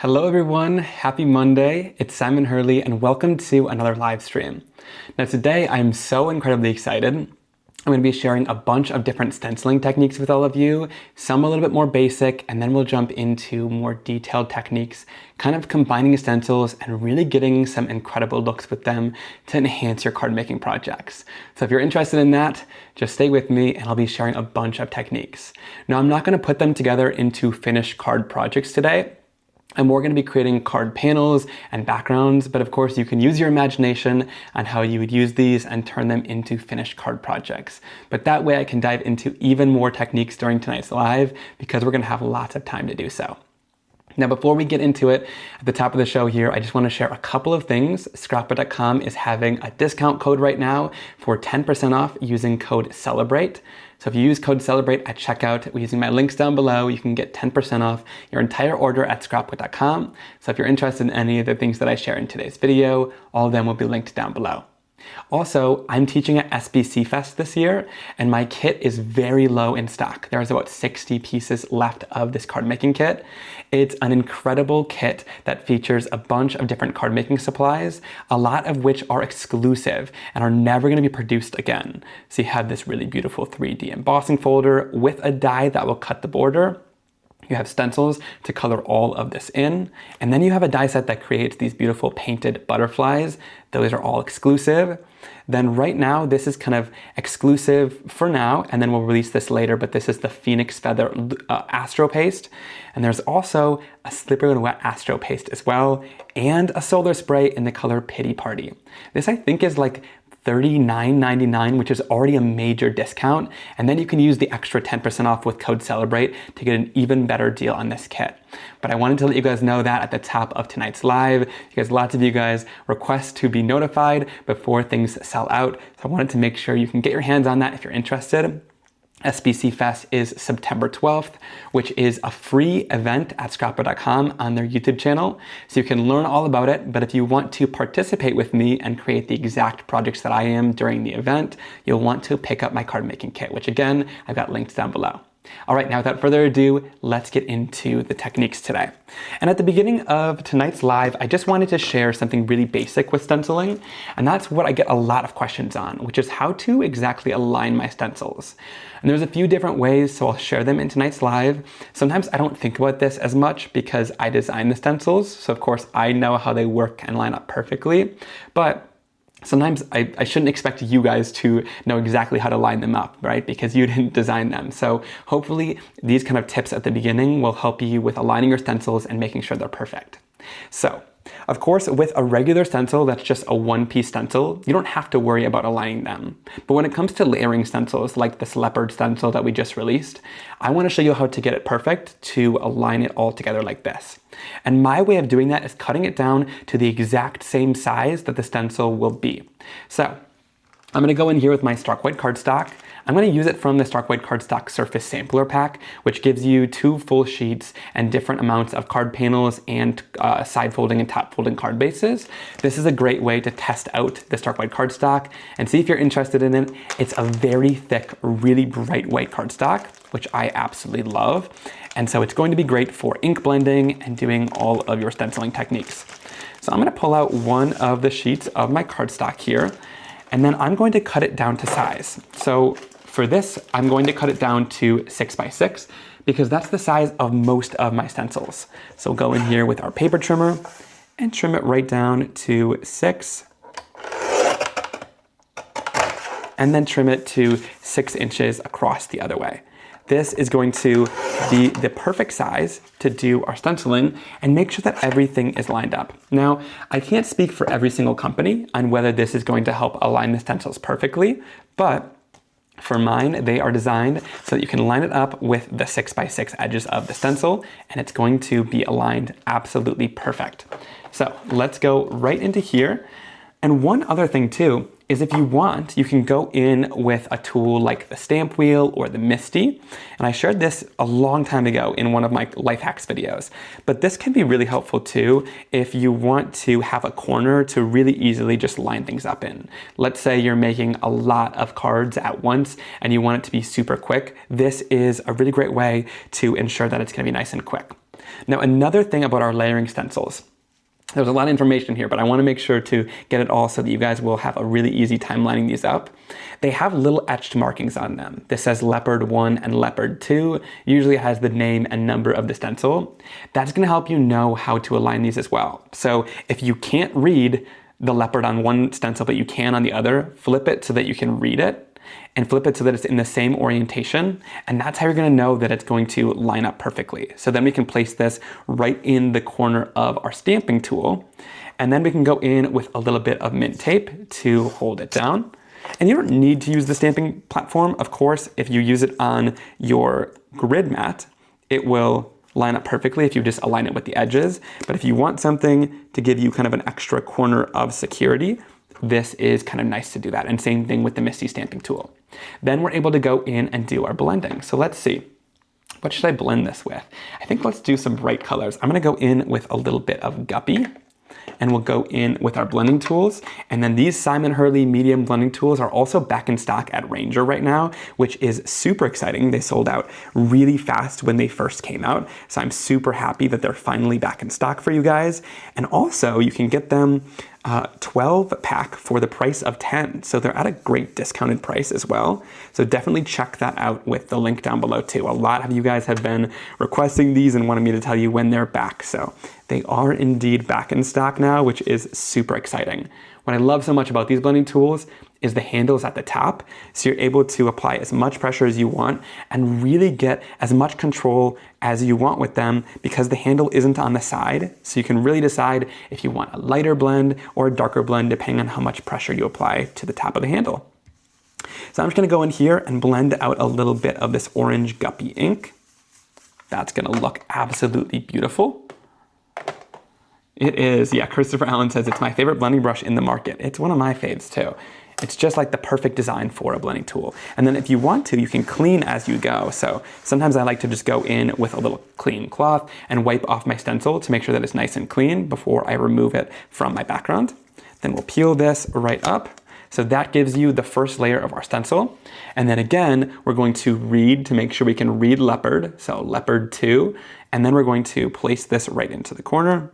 Hello everyone, happy Monday. It's Simon Hurley and welcome to another live stream. Now today I'm so incredibly excited. I'm going to be sharing a bunch of different stenciling techniques with all of you, some a little bit more basic, and then we'll jump into more detailed techniques, kind of combining stencils and really getting some incredible looks with them to enhance your card making projects. So if you're interested in that, just stay with me and I'll be sharing a bunch of techniques. Now I'm not going to put them together into finished card projects today. And we're going to be creating card panels and backgrounds, but of course you can use your imagination on how you would use these and turn them into finished card projects. But that way I can dive into even more techniques during tonight's live because we're going to have lots of time to do so. Now, before we get into it, at the top of the show here, I just want to share a couple of things. Scrapbook.com is having a discount code right now for 10% off using code CELEBRATE. So if you use code CELEBRATE at checkout using my links down below, you can get 10% off your entire order at scrapbook.com. So if you're interested in any of the things that I share in today's video, all of them will be linked down below. Also, I'm teaching at SBC Fest this year, and my kit is very low in stock. There's about 60 pieces left of this card making kit. It's an incredible kit that features a bunch of different card making supplies, a lot of which are exclusive and are never going to be produced again. So you have this really beautiful 3D embossing folder with a die that will cut the border. You have stencils to color all of this in, and then you have a die set that creates these beautiful painted butterflies. Those are all exclusive. Then right now, this is kind of exclusive for now, and then we'll release this later, but this is the Phoenix Feather Astro Paste. And there's also a Slippery and Wet Astro Paste as well, and a solar spray in the color Pity Party. This I think is like $39.99, which is already a major discount. And then you can use the extra 10% off with code CELEBRATE to get an even better deal on this kit. But I wanted to let you guys know that at the top of tonight's live, because lots of you guys request to be notified before things sell out. So I wanted to make sure you can get your hands on that if you're interested. SBC Fest is September 12th, which is a free event at scrapbook.com on their YouTube channel. So you can learn all about it, but if you want to participate with me and create the exact projects that I am during the event, you'll want to pick up my card making kit, which again, I've got links down below. All right, now without further ado, let's get into the techniques today. And at the beginning of tonight's live, I just wanted to share something really basic with stenciling, and that's what I get a lot of questions on, which is how to exactly align my stencils. And there's a few different ways, so I'll share them in tonight's live. Sometimes I don't think about this as much because I design the stencils, so of course I know how they work and line up perfectly, but sometimes I shouldn't expect you guys to know exactly how to line them up, right? Because you didn't design them. So hopefully these kind of tips at the beginning will help you with aligning your stencils and making sure they're perfect. So, of course, with a regular stencil that's just a one-piece stencil, you don't have to worry about aligning them. But when it comes to layering stencils, like this Leopard stencil that we just released, I want to show you how to get it perfect to align it all together like this. And my way of doing that is cutting it down to the exact same size that the stencil will be. So I'm going to go in here with my Stark White cardstock. I'm going to use it from the Stark White cardstock Surface Sampler Pack, which gives you 2 full sheets and different amounts of card panels and side folding and top folding card bases. This is a great way to test out the Stark White cardstock and see if you're interested in it. It's a very thick, really bright white cardstock, which I absolutely love. And so it's going to be great for ink blending and doing all of your stenciling techniques. So I'm going to pull out one of the sheets of my cardstock here, and then I'm going to cut it down to size. So for this, I'm going to cut it down to 6 by 6 because that's the size of most of my stencils. So we'll go in here with our paper trimmer and trim it right down to 6. And then trim it to 6 inches across the other way. This is going to be the perfect size to do our stenciling and make sure that everything is lined up. Now, I can't speak for every single company on whether this is going to help align the stencils perfectly, but for mine, they are designed so that you can line it up with the 6 by 6 edges of the stencil, and it's going to be aligned absolutely perfect. So let's go right into here. And one other thing too, is if you want, you can go in with a tool like the stamp wheel or the Misty. And I shared this a long time ago in one of my life hacks videos. But this can be really helpful too if you want to have a corner to really easily just line things up in. Let's say you're making a lot of cards at once and you want it to be super quick. This is a really great way to ensure that it's gonna be nice and quick. Now, another thing about our layering stencils, there's a lot of information here, but I want to make sure to get it all so that you guys will have a really easy time lining these up. They have little etched markings on them. This says Leopard 1 and Leopard 2. Usually has the name and number of the stencil. That's going to help you know how to align these as well. So if you can't read the Leopard on one stencil, but you can on the other, flip it so that you can read it, and flip it so that it's in the same orientation, and that's how you're going to know that it's going to line up perfectly. So then we can place this right in the corner of our stamping tool, and then we can go in with a little bit of mint tape to hold it down. And you don't need to use the stamping platform. Of course, if you use it on your grid mat, it will line up perfectly if you just align it with the edges. But if you want something to give you kind of an extra corner of security, this is kind of nice to do that. And same thing with the Misty stamping tool. Then we're able to go in and do our blending. So let's see, what should I blend this with? I think let's do some bright colors. I'm gonna go in with a little bit of Guppy, and we'll go in with our blending tools. And then these Simon Hurley medium blending tools are also back in stock at Ranger right now, which is super exciting. They sold out really fast when they first came out. So I'm super happy that they're finally back in stock for you guys. And also you can get them 12 pack for the price of 10. So they're at a great discounted price as well. So definitely check that out with the link down below too. A lot of you guys have been requesting these and wanted me to tell you when they're back. So they are indeed back in stock now, which is super exciting. What I love so much about these blending tools is the handles at the top. So you're able to apply as much pressure as you want and really get as much control as you want with them because the handle isn't on the side. So you can really decide if you want a lighter blend or a darker blend depending on how much pressure you apply to the top of the handle. So I'm just gonna go in here and blend out a little bit of this orange Guppy ink. That's gonna look absolutely beautiful. It is, yeah, Christopher Allen says it's my favorite blending brush in the market. It's one of my faves too. It's just like the perfect design for a blending tool. And then if you want to, you can clean as you go. So sometimes I like to just go in with a little clean cloth and wipe off my stencil to make sure that it's nice and clean before I remove it from my background. Then we'll peel this right up. So that gives you the first layer of our stencil. And then again, we're going to read to make sure we can read Leopard. So Leopard 2. And then we're going to place this right into the corner.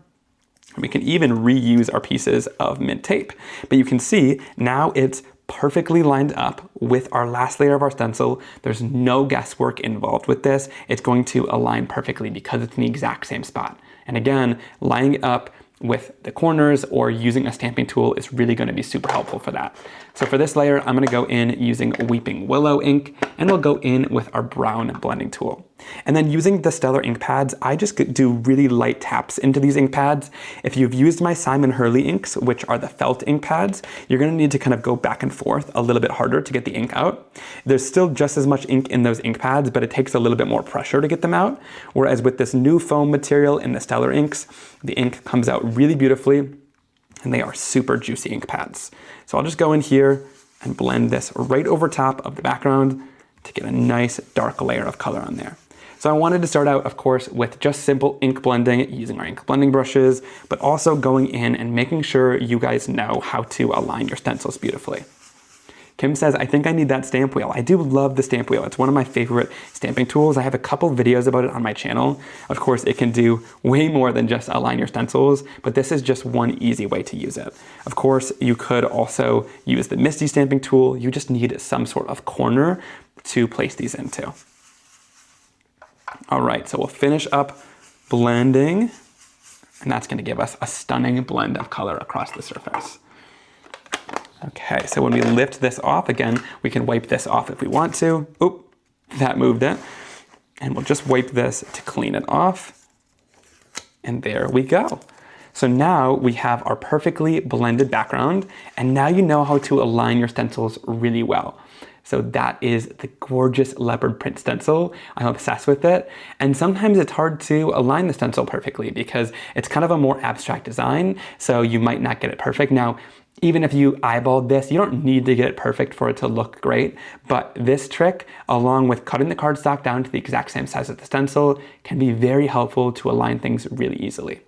We can even reuse our pieces of mint tape. But you can see now it's perfectly lined up with our last layer of our stencil. There's no guesswork involved with this. It's going to align perfectly because it's in the exact same spot. And again, lining it up with the corners or using a stamping tool is really going to be super helpful for that. So for this layer, I'm going to go in using Weeping Willow ink, and we'll go in with our brown blending tool. And then using the Stellar ink pads, I just do really light taps into these ink pads. If you've used my Simon Hurley inks, which are the felt ink pads, you're going to need to kind of go back and forth a little bit harder to get the ink out. There's still just as much ink in those ink pads, but it takes a little bit more pressure to get them out. Whereas with this new foam material in the Stellar inks, the ink comes out really beautifully, and they are super juicy ink pads. So I'll just go in here and blend this right over top of the background to get a nice dark layer of color on there. So I wanted to start out, of course, with just simple ink blending using our ink blending brushes, but also going in and making sure you guys know how to align your stencils beautifully. Kim says, I think I need that stamp wheel. I do love the stamp wheel. It's one of my favorite stamping tools. I have a couple videos about it on my channel. Of course, it can do way more than just align your stencils, but this is just one easy way to use it. Of course, you could also use the Misty stamping tool. You just need some sort of corner to place these into. All right, so we'll finish up blending, and that's gonna give us a stunning blend of color across the surface. Okay, so when we lift this off, again, we can wipe this off if we want to. Oop, that moved it. And we'll just wipe this to clean it off. And there we go. So now we have our perfectly blended background, and now you know how to align your stencils really well. So that is the gorgeous leopard print stencil. I'm obsessed with it. And sometimes it's hard to align the stencil perfectly because it's kind of a more abstract design, so you might not get it perfect. Now, even if you eyeballed this, you don't need to get it perfect for it to look great, but this trick, along with cutting the cardstock down to the exact same size as the stencil, can be very helpful to align things really easily.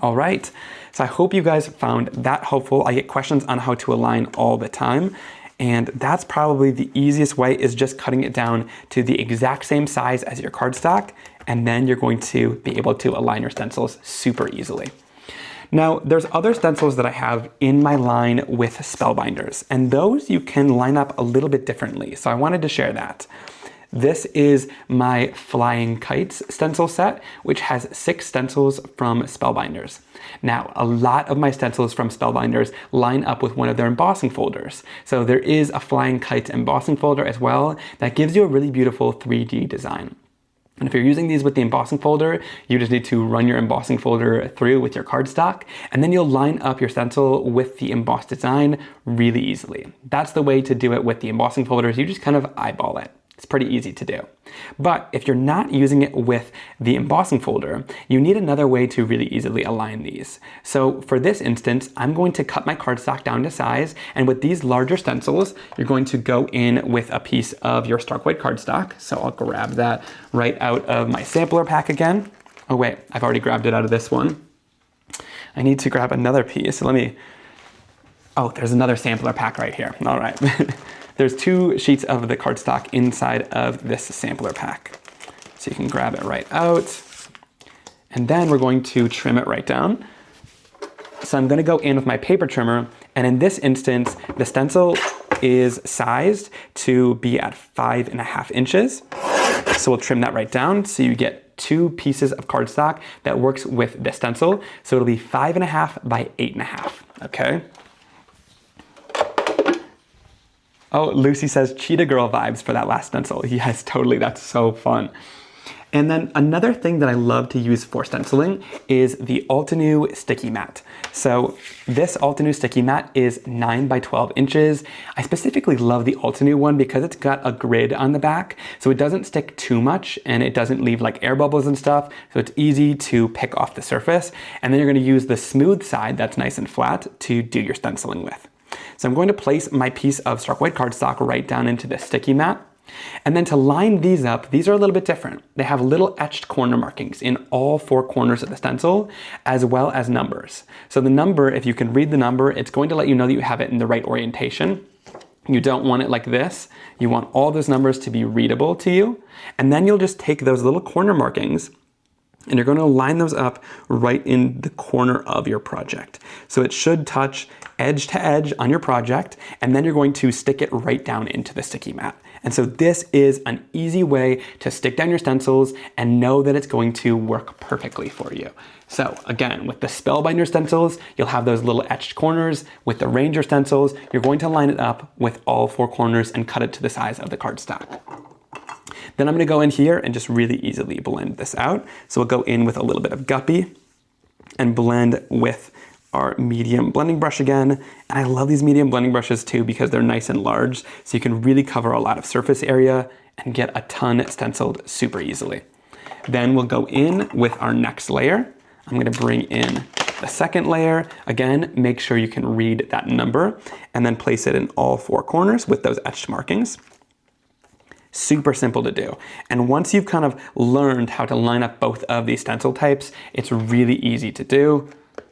All right, so I hope you guys found that helpful. I get questions on how to align all the time. And that's probably the easiest way, is just cutting it down to the exact same size as your cardstock, and then you're going to be able to align your stencils super easily. Now, there's other stencils that I have in my line with Spellbinders, and those you can line up a little bit differently, so I wanted to share that. This is my Flying Kites stencil set, which has 6 stencils from Spellbinders. Now, a lot of my stencils from Spellbinders line up with one of their embossing folders. So there is a Flying Kites embossing folder as well that gives you a really beautiful 3D design. And if you're using these with the embossing folder, you just need to run your embossing folder through with your cardstock, and then you'll line up your stencil with the embossed design really easily. That's the way to do it with the embossing folders. You just kind of eyeball it. It's pretty easy to do. But if you're not using it with the embossing folder, you need another way to really easily align these. So for this instance, I'm going to cut my cardstock down to size, and with these larger stencils, you're going to go in with a piece of your stark white cardstock. So I'll grab that right out of my sampler pack again. Oh wait, I've already grabbed it out of this one. I need to grab another piece. Oh, there's another sampler pack right here. All right. There's 2 sheets of the cardstock inside of this sampler pack. So you can grab it right out. And then we're going to trim it right down. So I'm going to go in with my paper trimmer. And in this instance, the stencil is sized to be at 5.5 inches. So we'll trim that right down. So you get 2 pieces of cardstock that works with the stencil. So it'll be 5.5 by 8.5, okay? Oh, Lucy says Cheetah Girl vibes for that last stencil. Yes, totally, that's so fun. And then another thing that I love to use for stenciling is the Altenew sticky mat. So this Altenew sticky mat is 9 by 12 inches. I specifically love the Altenew one because it's got a grid on the back, so it doesn't stick too much and it doesn't leave like air bubbles and stuff, so it's easy to pick off the surface. And then you're gonna use the smooth side that's nice and flat to do your stenciling with. So I'm going to place my piece of stark white cardstock right down into the sticky mat. And then to line these up, these are a little bit different. They have little etched corner markings in all 4 corners of the stencil, as well as numbers. So the number, if you can read the number, it's going to let you know that you have it in the right orientation. You don't want it like this. You want all those numbers to be readable to you. And then you'll just take those little corner markings and you're going to line those up right in the corner of your project. So it should touch edge to edge on your project, and then you're going to stick it right down into the sticky mat. And so this is an easy way to stick down your stencils and know that it's going to work perfectly for you. So again, with the Spellbinder stencils, you'll have those little etched corners. With the Ranger stencils, you're going to line it up with all 4 corners and cut it to the size of the cardstock. Then I'm going to go in here and just really easily blend this out. So we'll go in with a little bit of Guppy and blend with our medium blending brush again. And I love these medium blending brushes too because they're nice and large, so you can really cover a lot of surface area and get a ton stenciled super easily. Then we'll go in with our next layer. I'm going to bring in the second layer. Again, make sure you can read that number and then place it in all 4 corners with those etched markings. Super simple to do. And once you've kind of learned how to line up both of these stencil types, it's really easy to do,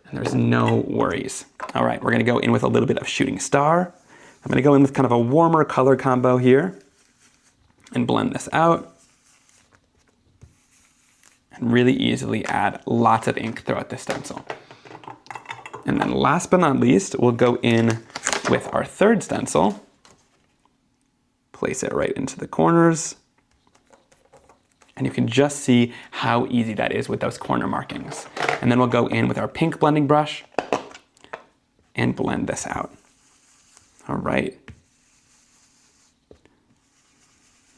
and there's no worries. All right, we're gonna go in with a little bit of Shooting Star. I'm gonna go in with kind of a warmer color combo here and blend this out. And really easily add lots of ink throughout this stencil. And then last but not least, we'll go in with our third stencil. Place it right into the corners. And you can just see how easy that is with those corner markings. And then we'll go in with our pink blending brush and blend this out. All right.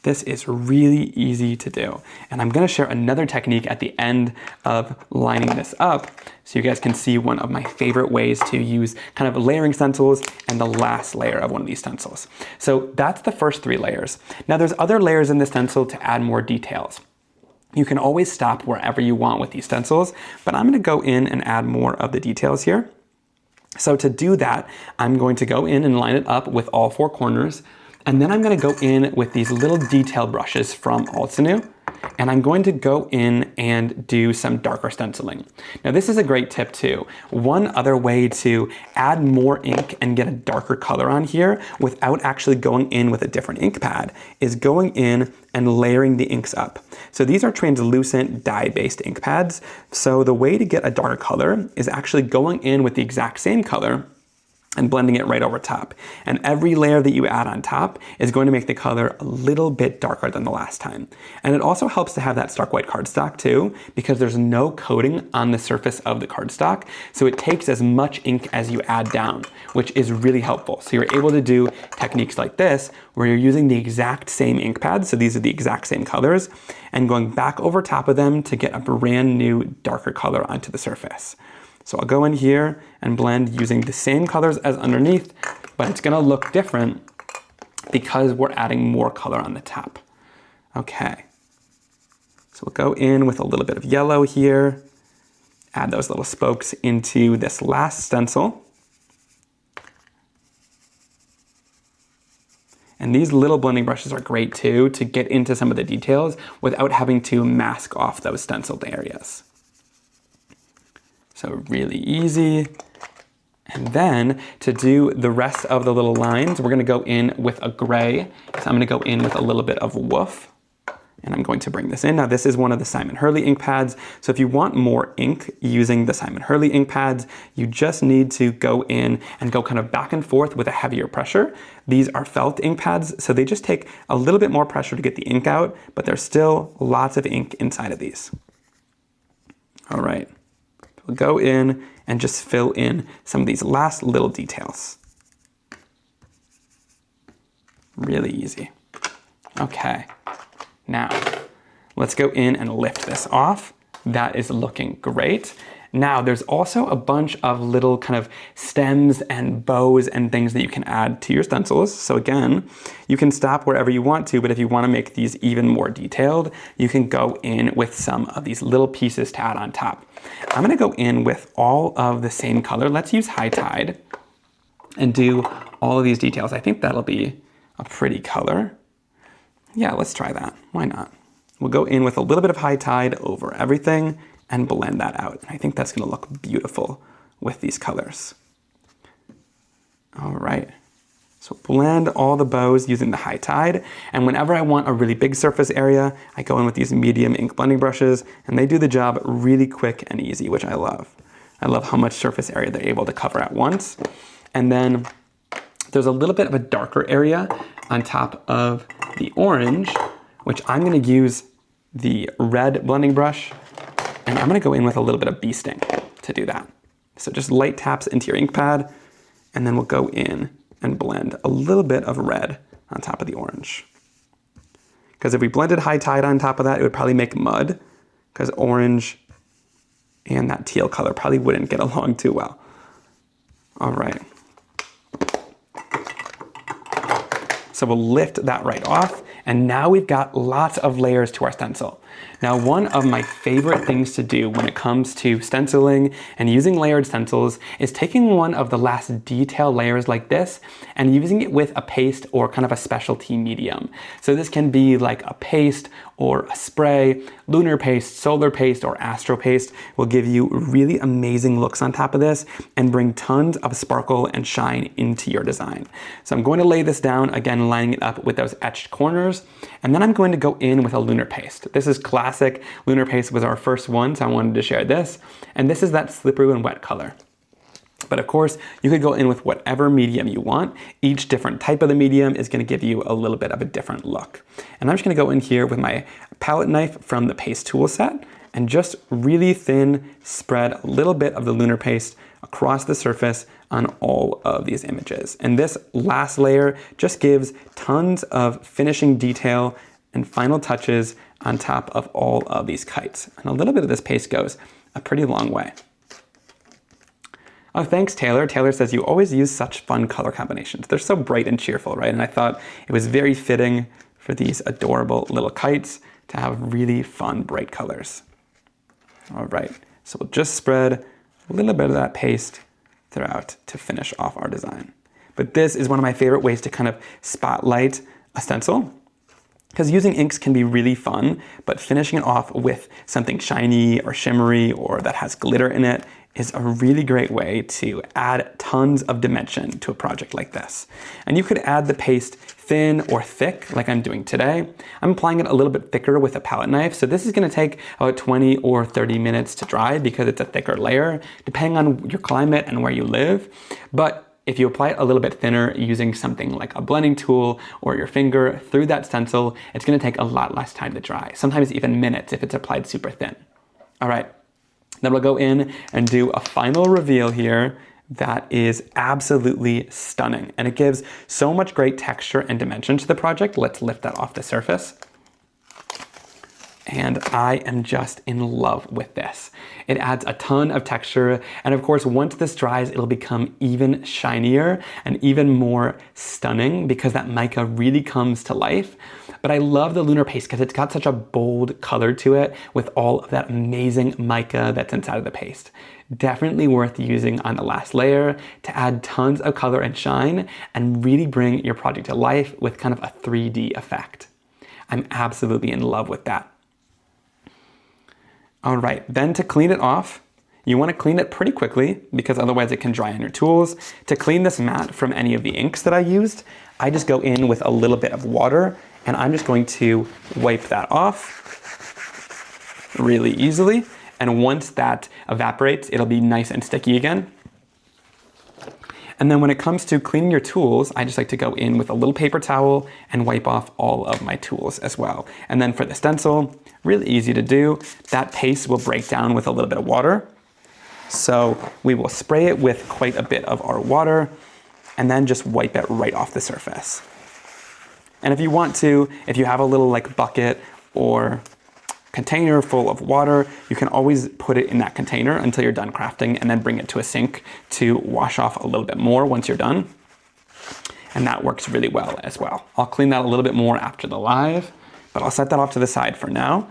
This is really easy to do. And I'm gonna share another technique at the end of lining this up so you guys can see one of my favorite ways to use kind of layering stencils and the last layer of one of these stencils. So that's the first 3 layers. Now there's other layers in the stencil to add more details. You can always stop wherever you want with these stencils, but I'm gonna go in and add more of the details here. So to do that, I'm going to go in and line it up with all 4 corners. And then I'm gonna go in with these little detail brushes from Altenew. and I'm going to go in and do some darker stenciling. Now this is a great tip too. One other way to add more ink and get a darker color on here without actually going in with a different ink pad is going in and layering the inks up. So these are translucent dye-based ink pads. So the way to get a darker color is actually going in with the exact same color and blending it right over top. And every layer that you add on top is going to make the color a little bit darker than the last time. And it also helps to have that stark white cardstock too, because there's no coating on the surface of the cardstock. So it takes as much ink as you add down, which is really helpful. So you're able to do techniques like this, where you're using the exact same ink pads, so these are the exact same colors, and going back over top of them to get a brand new darker color onto the surface. So I'll go in here and blend using the same colors as underneath, but it's gonna look different because we're adding more color on the top. Okay, so we'll go in with a little bit of yellow here, add those little spokes into this last stencil. And these little blending brushes are great too to get into some of the details without having to mask off those stenciled areas. So really easy. And then to do the rest of the little lines, we're gonna go in with a gray. So I'm gonna go in with a little bit of woof. And I'm going to bring this in. Now this is one of the Simon Hurley ink pads. So if you want more ink using the Simon Hurley ink pads, you just need to go in and go kind of back and forth with a heavier pressure. These are felt ink pads, so they just take a little bit more pressure to get the ink out, but there's still lots of ink inside of these. All right. We'll go in and just fill in some of these last little details. Really easy. Okay, now let's go in and lift this off. That is looking great. Now there's also a bunch of little kind of stems and bows and things that you can add to your stencils. So again, you can stop wherever you want to, but if you want to make these even more detailed, you can go in with some of these little pieces to add on top. I'm gonna go in with all of the same color. Let's use High Tide and do all of these details. I think that'll be a pretty color. Yeah, let's try that. Why not? We'll go in with a little bit of High Tide over everything and blend that out. And I think that's gonna look beautiful with these colors. All right, so blend all the bows using the High Tide. And whenever I want a really big surface area, I go in with these medium ink blending brushes and they do the job really quick and easy, which I love. I love how much surface area they're able to cover at once. And then there's a little bit of a darker area on top of the orange, which I'm gonna use the red blending brush. And I'm gonna go in with a little bit of bee sting to do that. So just light taps into your ink pad, and then we'll go in and blend a little bit of red on top of the orange. Because if we blended High Tide on top of that, it would probably make mud, because orange and that teal color probably wouldn't get along too well. All right. So we'll lift that right off, and now we've got lots of layers to our stencil. Now, one of my favorite things to do when it comes to stenciling and using layered stencils is taking one of the last detail layers like this and using it with a paste or kind of a specialty medium. So this can be like a paste or a spray. Lunar paste, solar paste, or astro paste will give you really amazing looks on top of this and bring tons of sparkle and shine into your design. So I'm going to lay this down, again, lining it up with those etched corners, and then I'm going to go in with a lunar paste. This is classic. Lunar paste was our first one, so I wanted to share this. And this is that slippery and wet color. But of course, you could go in with whatever medium you want. Each different type of the medium is going to give you a little bit of a different look. And I'm just going to go in here with my palette knife from the paste tool set and just really thin spread a little bit of the lunar paste across the surface on all of these images. And this last layer just gives tons of finishing detail and final touches on top of all of these kites. And a little bit of this paste goes a pretty long way. Oh, thanks, Taylor. Taylor says, you always use such fun color combinations. They're so bright and cheerful, right? And I thought it was very fitting for these adorable little kites to have really fun, bright colors. All right, so we'll just spread a little bit of that paste throughout to finish off our design. But this is one of my favorite ways to kind of spotlight a stencil. because using inks can be really fun, but finishing it off with something shiny or shimmery or that has glitter in it is a really great way to add tons of dimension to a project like this. And you could add the paste thin or thick, like I'm doing today. I'm applying it a little bit thicker with a palette knife, so this is gonna take about 20 or 30 minutes to dry because it's a thicker layer, depending on your climate and where you live. But if you apply it a little bit thinner using something like a blending tool or your finger through that stencil, it's gonna take a lot less time to dry, sometimes even minutes if it's applied super thin. All right. Then we'll go in and do a final reveal here that is absolutely stunning. And it gives so much great texture and dimension to the project. Let's lift that off the surface. And I am just in love with this. It adds a ton of texture. And of course, once this dries, it'll become even shinier and even more stunning because that mica really comes to life. But I love the Lunar paste because it's got such a bold color to it with all of that amazing mica that's inside of the paste. Definitely worth using on the last layer to add tons of color and shine and really bring your project to life with kind of a 3D effect. I'm absolutely in love with that. All right, then to clean it off, you want to clean it pretty quickly because otherwise it can dry on your tools. To clean this mat from any of the inks that I used, I just go in with a little bit of water and I'm just going to wipe that off really easily. And once that evaporates, it'll be nice and sticky again. And then when it comes to cleaning your tools, I just like to go in with a little paper towel and wipe off all of my tools as well. And then for the stencil, really easy to do. That paste will break down with a little bit of water. So we will spray it with quite a bit of our water and then just wipe it right off the surface. And if you want to, if you have a little like bucket or container full of water, you can always put it in that container until you're done crafting and then bring it to a sink to wash off a little bit more once you're done. And that works really well as well. I'll clean that a little bit more after the live, but I'll set that off to the side for now.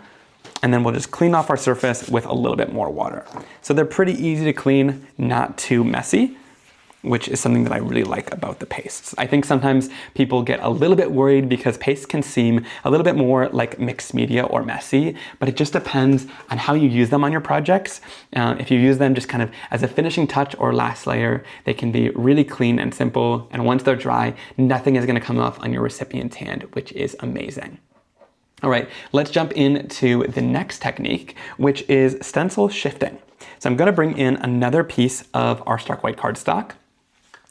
And then we'll just clean off our surface with a little bit more water. So they're pretty easy to clean, not too messy, which is something that I really like about the pastes. I think sometimes people get a little bit worried because pastes can seem a little bit more like mixed media or messy, but it just depends on how you use them on your projects. If you use them just kind of as a finishing touch or last layer, they can be really clean and simple. And once they're dry, nothing is gonna come off on your recipient's hand, which is amazing. All right, let's jump into the next technique, which is stencil shifting. So I'm gonna bring in another piece of our stark white cardstock.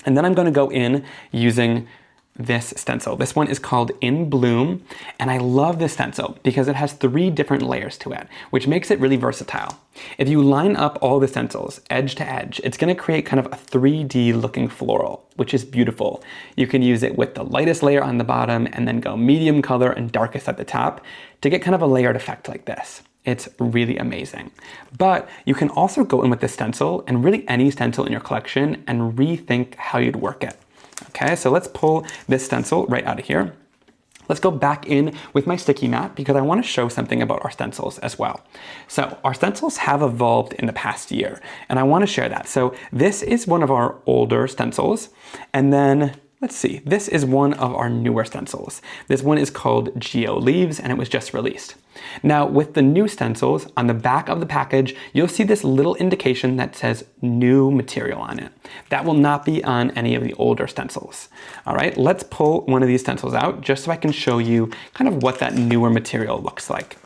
And then I'm going to go in using this stencil. This one is called In Bloom, and I love this stencil because it has 3 different layers to it, which makes it really versatile. If you line up all the stencils edge to edge, it's going to create kind of a 3D looking floral, which is beautiful. You can use it with the lightest layer on the bottom and then go medium color and darkest at the top to get kind of a layered effect like this. It's really amazing. But you can also go in with this stencil and really any stencil in your collection and rethink how you'd work it. Okay, so let's pull this stencil right out of here. Let's go back in with my sticky mat because I want to show something about our stencils as well. So our stencils have evolved in the past year and I want to share that. So this is one of our older stencils, and then let's see, this is one of our newer stencils. This one is called Geo Leaves and it was just released. Now with the new stencils, on the back of the package, you'll see this little indication that says new material on it. That will not be on any of the older stencils. All right, let's pull one of these stencils out just so I can show you kind of what that newer material looks like.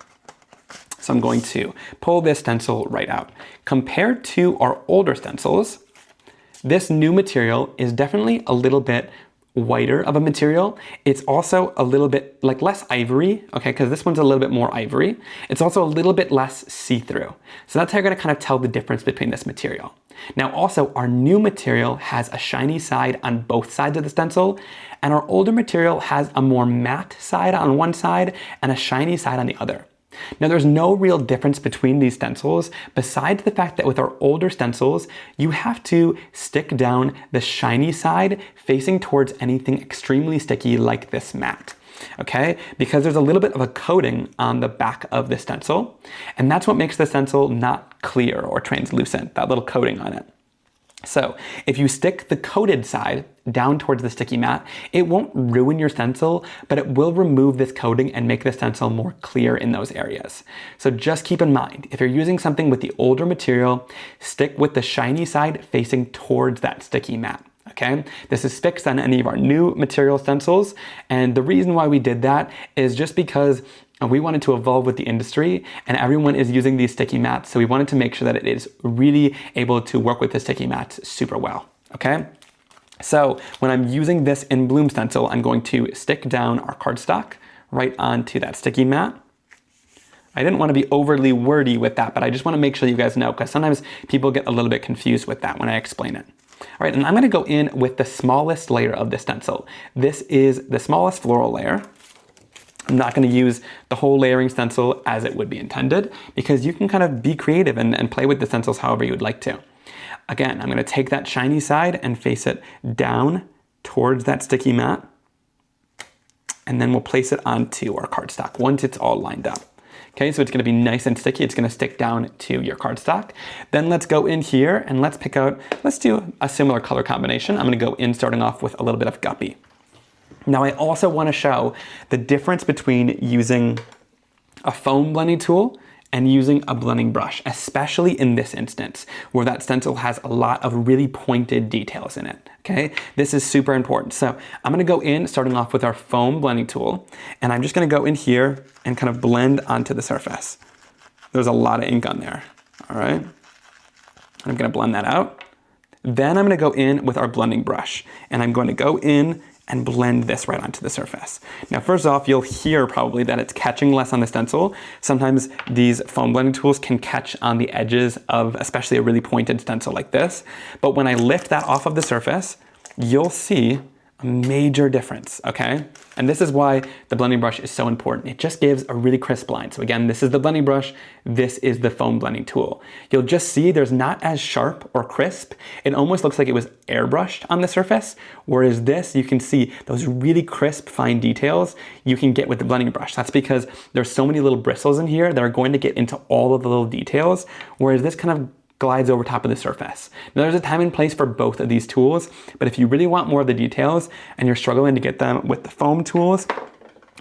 So I'm going to pull this stencil right out. Compared to our older stencils, this new material is definitely a little bit whiter of a material. It's also a little bit like less ivory, okay, because this one's a little bit more ivory. It's also a little bit less see-through. So that's how you're gonna kind of tell the difference between this material. Now also, our new material has a shiny side on both sides of the stencil, and our older material has a more matte side on one side and a shiny side on the other. Now there's no real difference between these stencils besides the fact that with our older stencils, you have to stick down the shiny side facing towards anything extremely sticky like this mat. Okay, because there's a little bit of a coating on the back of the stencil, and that's what makes the stencil not clear or translucent, that little coating on it. So if you stick the coated side down towards the sticky mat, it won't ruin your stencil, but it will remove this coating and make the stencil more clear in those areas. So just keep in mind, if you're using something with the older material, stick with the shiny side facing towards that sticky mat. Okay, this is fixed on any of our new material stencils, and the reason why we did that is just because we wanted to evolve with the industry, and everyone is using these sticky mats, so we wanted to make sure that it is really able to work with the sticky mats super well. Okay, so when I'm using this In Bloom stencil, I'm going to stick down our cardstock right onto that sticky mat. I didn't want to be overly wordy with that, but I just want to make sure you guys know, because sometimes people get a little bit confused with that when I explain it. All right, and I'm going to go in with the smallest layer of the stencil. This is the smallest floral layer. I'm not going to use the whole layering stencil as it would be intended, because you can kind of be creative and play with the stencils however you would like to. Again, I'm going to take that shiny side and face it down towards that sticky mat, and then we'll place it onto our cardstock once it's all lined up. Okay, so it's going to be nice and sticky. It's going to stick down to your cardstock. Then let's go in here and let's do a similar color combination. I'm going to go in starting off with a little bit of Guppy. Now I also want to show the difference between using a foam blending tool and using a blending brush, especially in this instance where that stencil has a lot of really pointed details in it. Okay, this is super important. So I'm going to go in starting off with our foam blending tool, and I'm just going to go in here and kind of blend onto the surface. There's a lot of ink on there. All right, I'm going to blend that out. Then I'm going to go in with our blending brush, and I'm going to go in and blend this right onto the surface. Now, first off, you'll hear probably that it's catching less on the stencil. Sometimes these foam blending tools can catch on the edges of especially a really pointed stencil like this. But when I lift that off of the surface, you'll see a major difference, okay? And this is why the blending brush is so important. It just gives a really crisp line. So again, this is the blending brush, this is the foam blending tool. You'll just see there's not as sharp or crisp. It almost looks like it was airbrushed on the surface, whereas this, you can see those really crisp, fine details you can get with the blending brush. That's because there's so many little bristles in here that are going to get into all of the little details, whereas this kind of glides over top of the surface. Now there's a time and place for both of these tools, but if you really want more of the details and you're struggling to get them with the foam tools,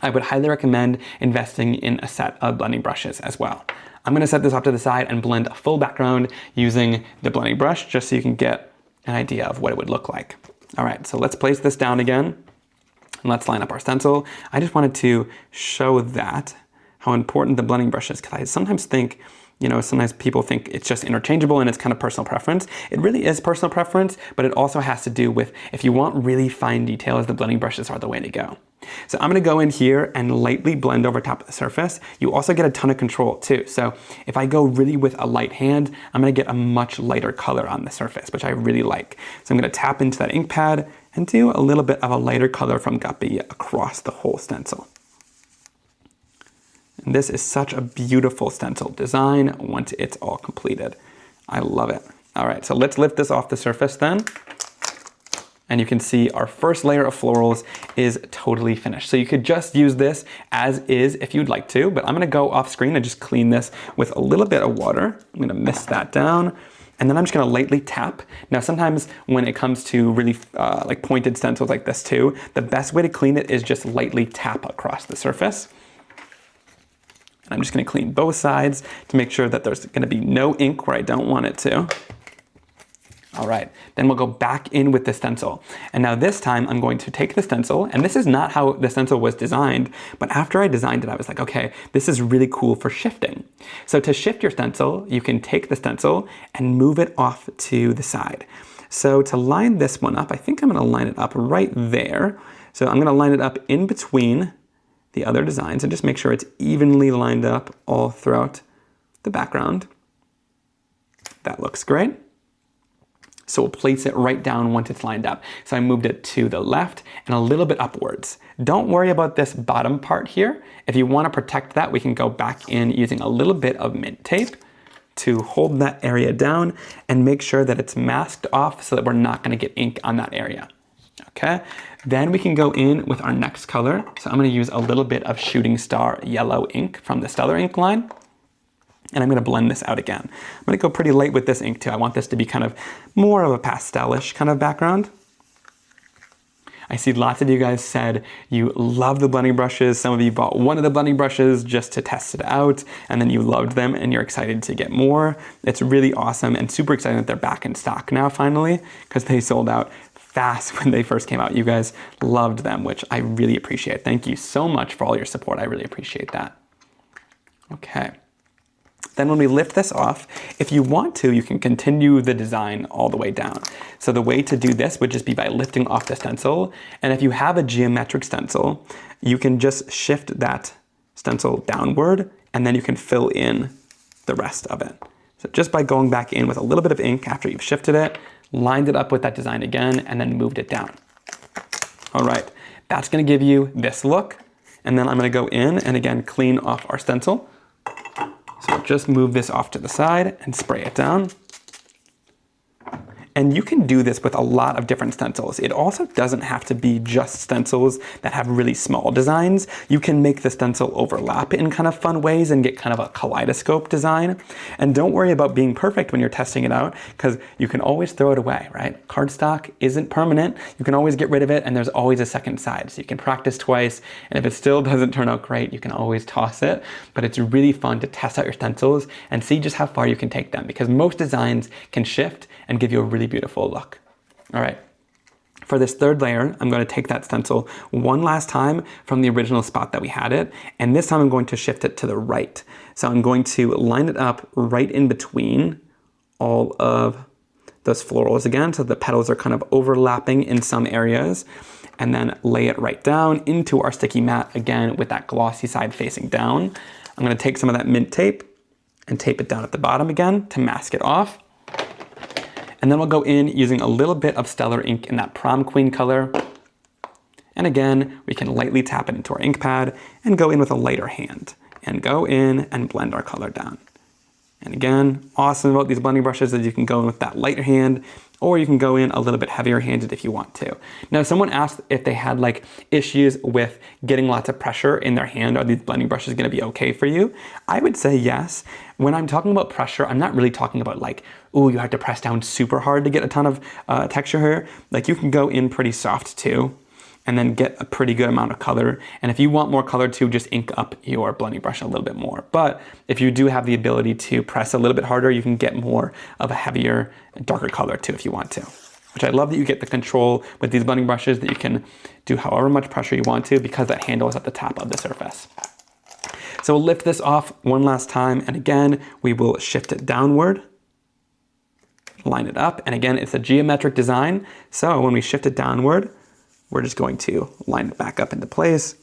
I would highly recommend investing in a set of blending brushes as well. I'm going to set this off to the side and blend a full background using the blending brush just so you can get an idea of what it would look like. All right, so let's place this down again and let's line up our stencil. I just wanted to show that, how important the blending brush is, because I sometimes think, you know, sometimes people think it's just interchangeable and it's kind of personal preference. It really is personal preference, but it also has to do with if you want really fine details, the blending brushes are the way to go. So I'm going to go in here and lightly blend over top of the surface. You also get a ton of control too. So if I go really with a light hand, I'm going to get a much lighter color on the surface, which I really like. So I'm going to tap into that ink pad and do a little bit of a lighter color from Guppy across the whole stencil. And this is such a beautiful stencil design once it's all completed. I love it. All right, so let's lift this off the surface then. And you can see our first layer of florals is totally finished. So you could just use this as is if you'd like to, but I'm gonna go off screen and just clean this with a little bit of water. I'm gonna mist that down. And then I'm just gonna lightly tap. Now sometimes when it comes to really like pointed stencils like this too, the best way to clean it is just lightly tap across the surface. And I'm just going to clean both sides to make sure that there's going to be no ink where I don't want it to. All right, then we'll go back in with the stencil. And now this time I'm going to take the stencil, and this is not how the stencil was designed, but after I designed it, I was like, okay, this is really cool for shifting. So to shift your stencil, you can take the stencil and move it off to the side. So to line this one up, I think I'm going to line it up right there. So I'm going to line it up in between the other designs and just make sure it's evenly lined up all throughout the background. That looks great. So we'll place it right down once it's lined up. So I moved it to the left and a little bit upwards. Don't worry about this bottom part here. If you want to protect that, we can go back in using a little bit of mint tape to hold that area down and make sure that it's masked off so that we're not going to get ink on that area. Okay, then we can go in with our next color. So I'm going to use a little bit of Shooting Star Yellow ink from the Stellar ink line. And I'm going to blend this out again. I'm going to go pretty light with this ink too. I want this to be kind of more of a pastelish kind of background. I see lots of you guys said you love the blending brushes. Some of you bought one of the blending brushes just to test it out, and then you loved them and you're excited to get more. It's really awesome and super exciting that they're back in stock now finally, because they sold out fast when they first came out. You guys loved them, which I really appreciate. Thank you so much for all your support. I really appreciate that. Okay. Then when we lift this off, if you want to, you can continue the design all the way down. So the way to do this would just be by lifting off the stencil. And if you have a geometric stencil, you can just shift that stencil downward, and then you can fill in the rest of it. So just by going back in with a little bit of ink after you've shifted it, lined it up with that design again, and then moved it down. All right, that's gonna give you this look. And then I'm gonna go in and again, clean off our stencil. So just move this off to the side and spray it down. And you can do this with a lot of different stencils. It also doesn't have to be just stencils that have really small designs. You can make the stencil overlap in kind of fun ways and get kind of a kaleidoscope design. And don't worry about being perfect when you're testing it out, because you can always throw it away, right? Cardstock isn't permanent. You can always get rid of it, and there's always a second side. So you can practice twice, and if it still doesn't turn out great, you can always toss it. But it's really fun to test out your stencils and see just how far you can take them, because most designs can shift and give you a really beautiful look. All right, for this third layer, I'm going to take that stencil one last time from the original spot that we had it, and this time I'm going to shift it to the right. So I'm going to line it up right in between all of those florals again, so the petals are kind of overlapping in some areas, and then lay it right down into our sticky mat again with that glossy side facing down. I'm going to take some of that mint tape and tape it down at the bottom again to mask it off. And then we'll go in using a little bit of Stellar ink in that Prom Queen color. And again, we can lightly tap it into our ink pad and go in with a lighter hand and go in and blend our color down. And again, awesome about these blending brushes is you can go in with that lighter hand, or you can go in a little bit heavier handed if you want to. Now, someone asked if they had like issues with getting lots of pressure in their hand. Are these blending brushes gonna be okay for you? I would say yes. When I'm talking about pressure, I'm not really talking about like, oh, you have to press down super hard to get a ton of texture here. Like you can go in pretty soft too, and then get a pretty good amount of color. And if you want more color too, just ink up your blending brush a little bit more. But if you do have the ability to press a little bit harder, you can get more of a heavier, darker color too if you want to. Which I love that you get the control with these blending brushes, that you can do however much pressure you want to because that handle is at the top of the surface. So we'll lift this off one last time, and again, we will shift it downward, line it up, and again, it's a geometric design, so when we shift it downward, we're just going to line it back up into place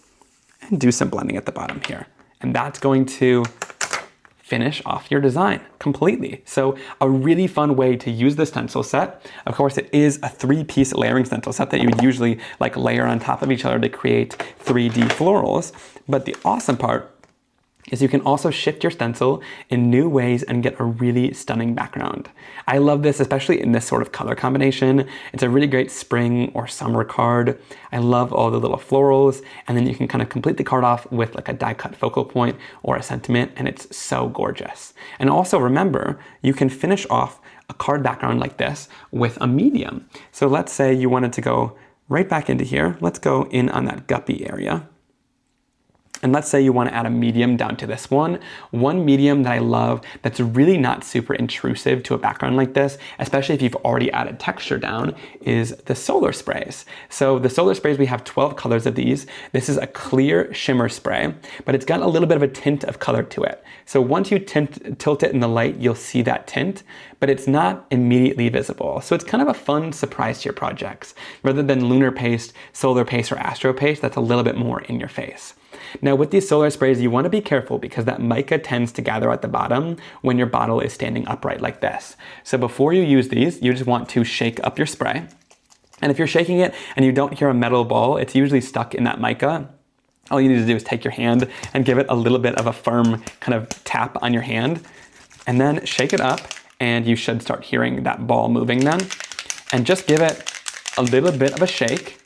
and do some blending at the bottom here. And that's going to finish off your design completely. So a really fun way to use the stencil set. Of course, it is a 3-piece layering stencil set that you would usually like layer on top of each other to create 3D florals. But the awesome part is you can also shift your stencil in new ways and get a really stunning background. I love this, especially in this sort of color combination. It's a really great spring or summer card. I love all the little florals, and then you can kind of complete the card off with like a die cut focal point or a sentiment, and it's so gorgeous. And also remember, you can finish off a card background like this with a medium. So let's say you wanted to go right back into here. Let's go in on that guppy area. And let's say you want to add a medium down to this one. One medium that I love that's really not super intrusive to a background like this, especially if you've already added texture down, is the solar sprays. So the solar sprays, we have 12 colors of these. This is a clear shimmer spray, but it's got a little bit of a tint of color to it. So once you tilt it in the light, you'll see that tint, but it's not immediately visible. So it's kind of a fun surprise to your projects, rather than lunar paste, solar paste, or astro paste that's a little bit more in your face. Now with these solar sprays, you want to be careful because that mica tends to gather at the bottom when your bottle is standing upright like this. So before you use these, you just want to shake up your spray. And if you're shaking it and you don't hear a metal ball, it's usually stuck in that mica. All you need to do is take your hand and give it a little bit of a firm kind of tap on your hand, and then shake it up, and you should start hearing that ball moving then. And just give it a little bit of a shake.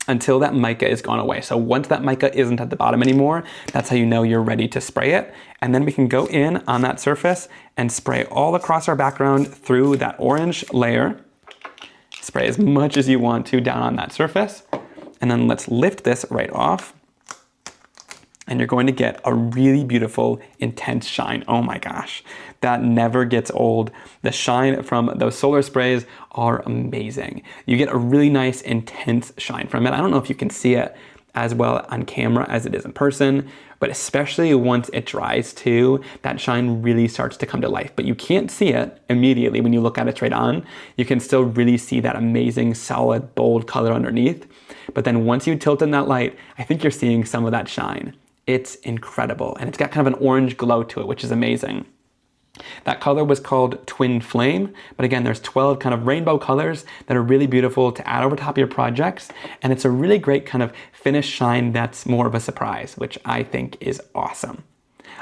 until that mica is gone away. So once that mica isn't at the bottom anymore, that's how you know you're ready to spray it. And then we can go in on that surface and spray all across our background through that orange layer. Spray as much as you want to down on that surface. And then let's lift this right off. And you're going to get a really beautiful, intense shine. Oh my gosh, that never gets old. The shine from those solar sprays are amazing. You get a really nice, intense shine from it. I don't know if you can see it as well on camera as it is in person, but especially once it dries too, that shine really starts to come to life. But you can't see it immediately when you look at it straight on. You can still really see that amazing, solid, bold color underneath. But then once you tilt in that light, I think you're seeing some of that shine. It's incredible, and it's got kind of an orange glow to it, which is amazing. That color was called Twin Flame, but again, there's 12 kind of rainbow colors that are really beautiful to add over top of your projects, and it's a really great kind of finished shine that's more of a surprise, which I think is awesome.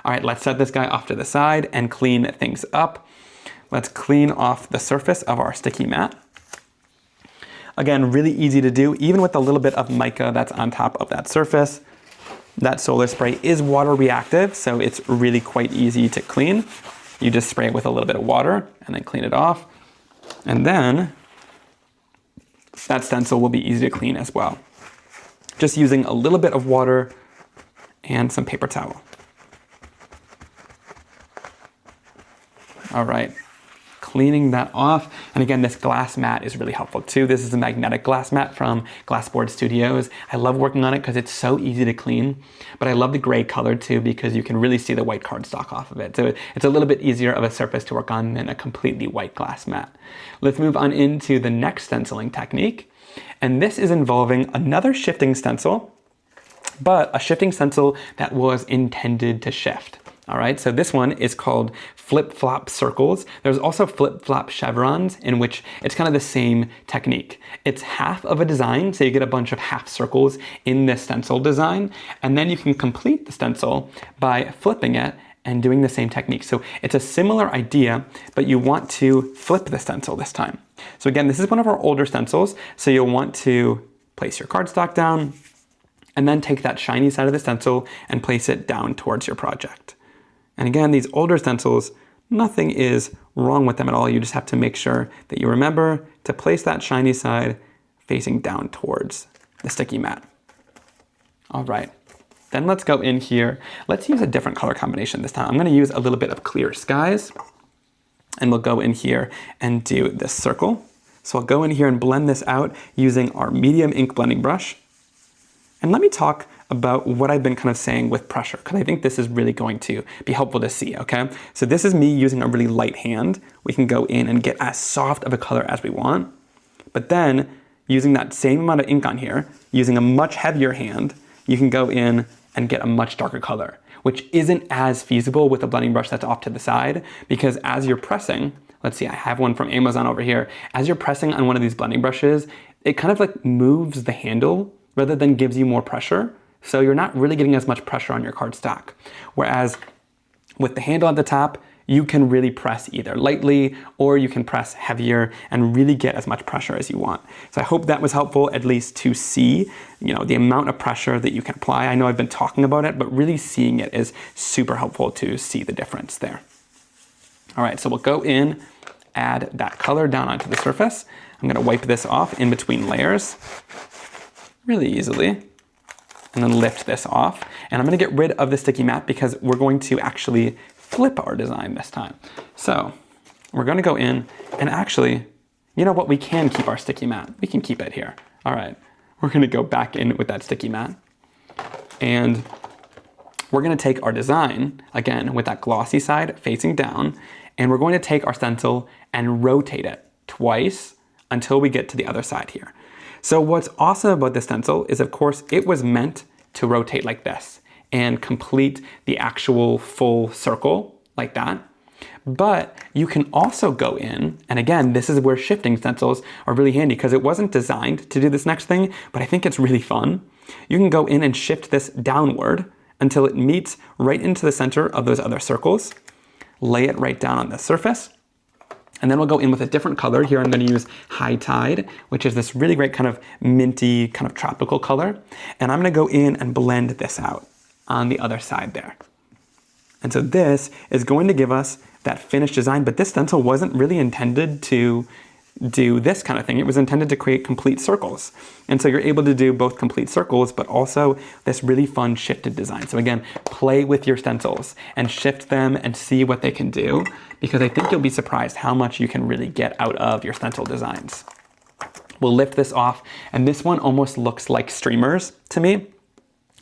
All right, let's set this guy off to the side and clean things up. Let's clean off the surface of our sticky mat. Again, really easy to do, even with a little bit of mica that's on top of that surface. That solar spray is water reactive, so it's really quite easy to clean. You just spray it with a little bit of water and then clean it off. And then that stencil will be easy to clean as well. Just using a little bit of water and some paper towel. All right, cleaning that off. And again, this glass mat is really helpful too. This is a magnetic glass mat from Glassboard Studios. I love working on it because it's so easy to clean, but I love the gray color too because you can really see the white cardstock off of it. So it's a little bit easier of a surface to work on than a completely white glass mat. Let's move on into the next stenciling technique. And this is involving another shifting stencil, but a shifting stencil that was intended to shift. All right, so this one is called flip-flop circles. There's also flip-flop chevrons, in which it's kind of the same technique. It's half of a design, so you get a bunch of half circles in this stencil design, and then you can complete the stencil by flipping it and doing the same technique. So it's a similar idea, but you want to flip the stencil this time. So again, this is one of our older stencils, so you'll want to place your cardstock down, and then take that shiny side of the stencil and place it down towards your project. And again, these older stencils, nothing is wrong with them at all. You just have to make sure that you remember to place that shiny side facing down towards the sticky mat. All right, then let's go in here. Let's use a different color combination this time. I'm gonna use a little bit of Clear Skies, and we'll go in here and do this circle. So I'll go in here and blend this out using our medium ink blending brush. And let me talk about what I've been kind of saying with pressure, because I think this is really going to be helpful to see, okay? So this is me using a really light hand. We can go in and get as soft of a color as we want, but then using that same amount of ink on here, using a much heavier hand, you can go in and get a much darker color, which isn't as feasible with a blending brush that's off to the side, because as you're pressing, let's see, I have one from Amazon over here. As you're pressing on one of these blending brushes, it kind of like moves the handle rather than gives you more pressure. So you're not really getting as much pressure on your cardstock. Whereas with the handle at the top, you can really press either lightly or you can press heavier and really get as much pressure as you want. So I hope that was helpful, at least to see, the amount of pressure that you can apply. I know I've been talking about it, but really seeing it is super helpful to see the difference there. All right, so we'll go in, add that color down onto the surface. I'm gonna wipe this off in between layers really easily, and then lift this off. And I'm gonna get rid of the sticky mat because we're going to actually flip our design this time. So we're gonna go in and actually, you know what, we can keep our sticky mat. We can keep it here. All right, we're gonna go back in with that sticky mat. And we're gonna take our design, again, with that glossy side facing down, and we're going to take our stencil and rotate it twice until we get to the other side here. So what's awesome about this stencil is, of course, it was meant to rotate like this and complete the actual full circle like that. But you can also go in, and again, this is where shifting stencils are really handy because it wasn't designed to do this next thing, but I think it's really fun. You can go in and shift this downward until it meets right into the center of those other circles. Lay it right down on the surface. And then we'll go in with a different color. Here I'm going to use High Tide, which is this really great kind of minty, kind of tropical color. And I'm going to go in and blend this out on the other side there. And so this is going to give us that finished design, but this stencil wasn't really intended to do this kind of thing. It was intended to create complete circles. And so you're able to do both complete circles, but also this really fun shifted design. So again, play with your stencils and shift them and see what they can do, because I think you'll be surprised how much you can really get out of your stencil designs. We'll lift this off, and this one almost looks like streamers to me.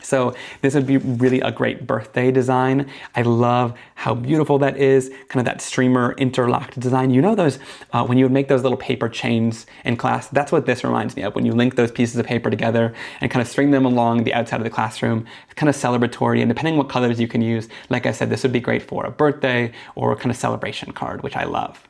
So this would be really a great birthday design. I love how beautiful that is, kind of that streamer interlocked design. You know those, when you would make those little paper chains in class, that's what this reminds me of. When you link those pieces of paper together and kind of string them along the outside of the classroom, it's kind of celebratory, and depending what colors you can use, like I said, this would be great for a birthday or a kind of celebration card, which I love.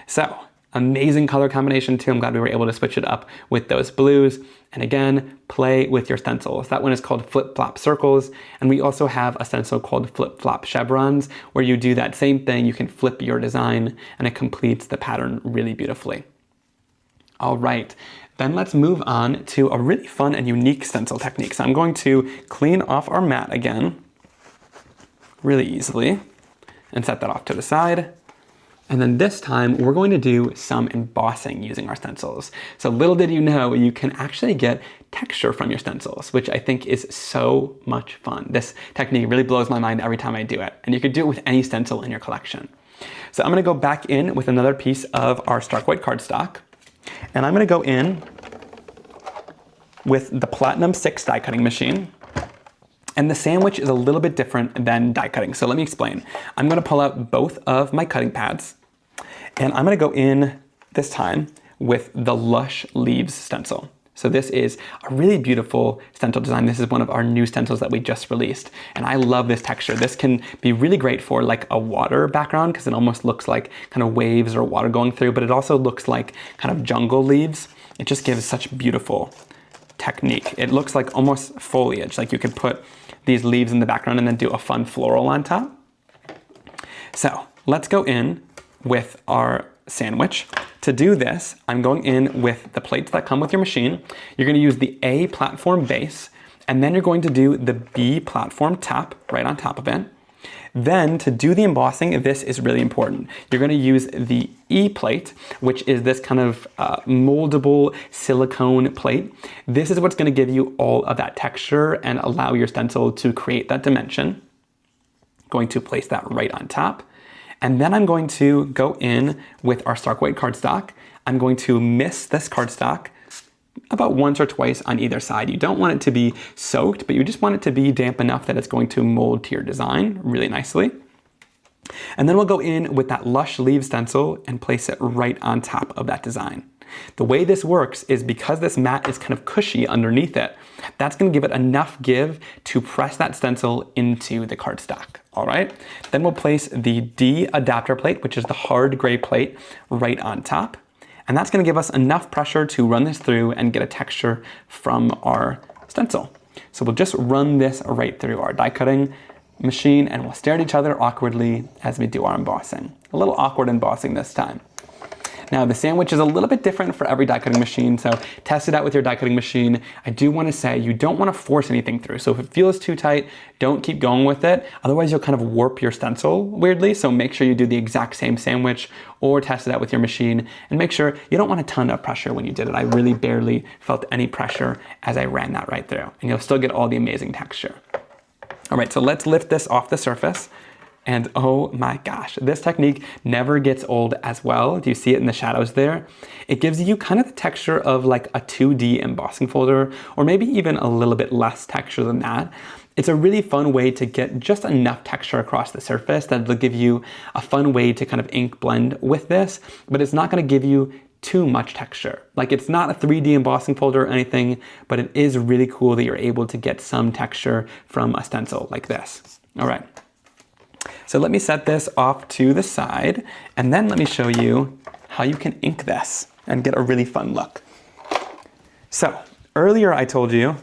So, amazing color combination too. I'm glad we were able to switch it up with those blues. And again, play with your stencils. That one is called Flip Flop Circles. And we also have a stencil called Flip Flop Chevrons, where you do that same thing. You can flip your design and it completes the pattern really beautifully. All right, then let's move on to a really fun and unique stencil technique. So I'm going to clean off our mat again, really easily, and set that off to the side. And then this time, we're going to do some embossing using our stencils. So little did you know, you can actually get texture from your stencils, which I think is so much fun. This technique really blows my mind every time I do it. And you could do it with any stencil in your collection. So I'm gonna go back in with another piece of our stark white cardstock. And I'm gonna go in with the Platinum 6 die cutting machine. And the sandwich is a little bit different than die cutting. So let me explain. I'm gonna pull out both of my cutting pads, and I'm gonna go in this time with the Lush Leaves stencil. So this is a really beautiful stencil design. This is one of our new stencils that we just released. And I love this texture. This can be really great for like a water background, because it almost looks like kind of waves or water going through, but it also looks like kind of jungle leaves. It just gives such beautiful technique. It looks like almost foliage, like you could put these leaves in the background and then do a fun floral on top. So let's go in with our sandwich. To do this, I'm going in with the plates that come with your machine. You're going to use the A platform base, and then you're going to do the B platform top right on top of it. Then to do the embossing, this is really important. You're going to use the E plate, which is this kind of moldable silicone plate. This is what's going to give you all of that texture and allow your stencil to create that dimension. Going to place that right on top. And then I'm going to go in with our stark white cardstock. I'm going to mist this cardstock about once or twice on either side. You don't want it to be soaked, but you just want it to be damp enough that it's going to mold to your design really nicely. And then we'll go in with that Lush Leaves stencil and place it right on top of that design. The way this works is because this mat is kind of cushy underneath it, that's going to give it enough give to press that stencil into the cardstock. All right. Then we'll place the D adapter plate, which is the hard gray plate, right on top. And that's going to give us enough pressure to run this through and get a texture from our stencil. So we'll just run this right through our die cutting machine, and we'll stare at each other awkwardly as we do our embossing. A little awkward embossing this time. Now the sandwich is a little bit different for every die cutting machine, so test it out with your die cutting machine. I do want to say you don't want to force anything through. So if it feels too tight, don't keep going with it. Otherwise you'll kind of warp your stencil weirdly. So make sure you do the exact same sandwich or test it out with your machine, and make sure you don't want a ton of pressure when you did it. I really barely felt any pressure as I ran that right through, and you'll still get all the amazing texture. All right, so let's lift this off the surface. And oh my gosh, this technique never gets old as well. Do you see it in the shadows there? It gives you kind of the texture of like a 2D embossing folder, or maybe even a little bit less texture than that. It's a really fun way to get just enough texture across the surface that it'll give you a fun way to kind of ink blend with this, but it's not gonna give you too much texture. Like, it's not a 3D embossing folder or anything, but it is really cool that you're able to get some texture from a stencil like this. All right. So let me set this off to the side, and then let me show you how you can ink this and get a really fun look. So earlier I told you,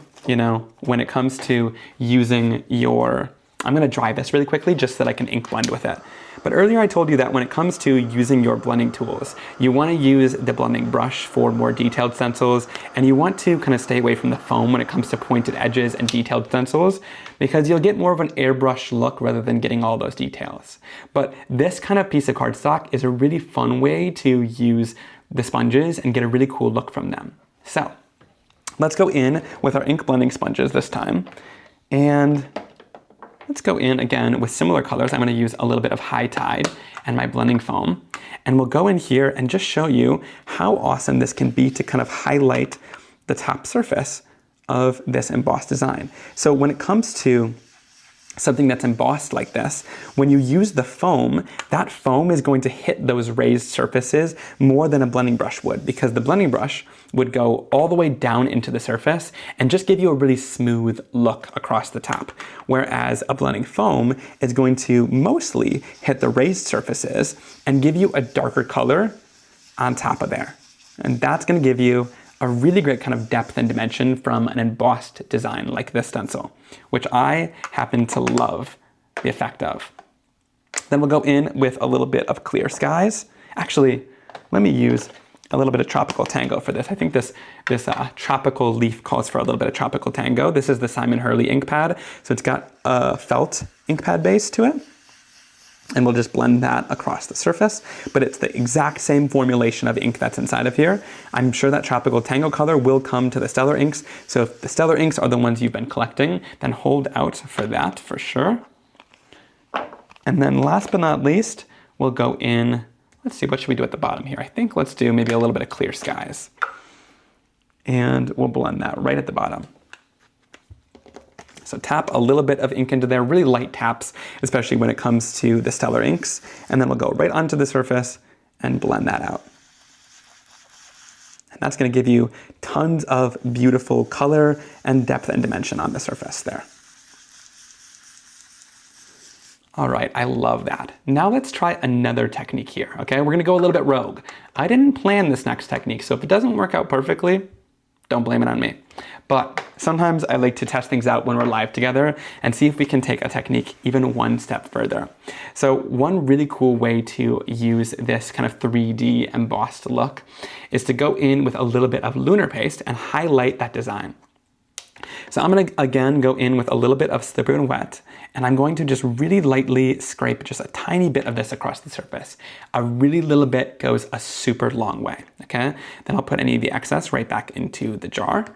when it comes to using your I'm gonna dry this really quickly just so that I can ink blend with it. But earlier I told you that when it comes to using your blending tools, you wanna use the blending brush for more detailed stencils, and you want to kind of stay away from the foam when it comes to pointed edges and detailed stencils, because you'll get more of an airbrush look rather than getting all those details. But this kind of piece of cardstock is a really fun way to use the sponges and get a really cool look from them. So let's go in with our ink blending sponges this time, and let's go in again with similar colors. I'm going to use a little bit of High Tide and my blending foam, and we'll go in here and just show you how awesome this can be to kind of highlight the top surface of this embossed design. So when it comes to something that's embossed like this, when you use the foam, that foam is going to hit those raised surfaces more than a blending brush would, because the blending brush would go all the way down into the surface and just give you a really smooth look across the top. Whereas a blending foam is going to mostly hit the raised surfaces and give you a darker color on top of there. And that's going to give you a really great kind of depth and dimension from an embossed design like this stencil, which I happen to love the effect of. Then we'll go in with a little bit of Clear Skies. Actually, let me use a little bit of Tropical Tango for this. I think this tropical leaf calls for a little bit of Tropical Tango. This is the Simon Hurley ink pad, so it's got a felt ink pad base to it. And we'll just blend that across the surface, but it's the exact same formulation of ink that's inside of here. I'm sure that Tropical Tango color will come to the Stellar inks, so if the Stellar inks are the ones you've been collecting, then hold out for that for sure. And then last but not least, we'll go in, let's see, what should we do at the bottom here? I think let's do maybe a little bit of Clear Skies. And we'll blend that right at the bottom. So tap a little bit of ink into there, really light taps, especially when it comes to the Stellar inks. And then we'll go right onto the surface and blend that out. And that's gonna give you tons of beautiful color and depth and dimension on the surface there. All right, I love that. Now let's try another technique here, okay? We're gonna go a little bit rogue. I didn't plan this next technique, so if it doesn't work out perfectly, don't blame it on me. But sometimes I like to test things out when we're live together and see if we can take a technique even one step further. So one really cool way to use this kind of 3D embossed look is to go in with a little bit of Lunar paste and highlight that design. So I'm gonna again go in with a little bit of Slippery and Wet, and I'm going to just really lightly scrape just a tiny bit of this across the surface. A really little bit goes a super long way, okay? Then I'll put any of the excess right back into the jar.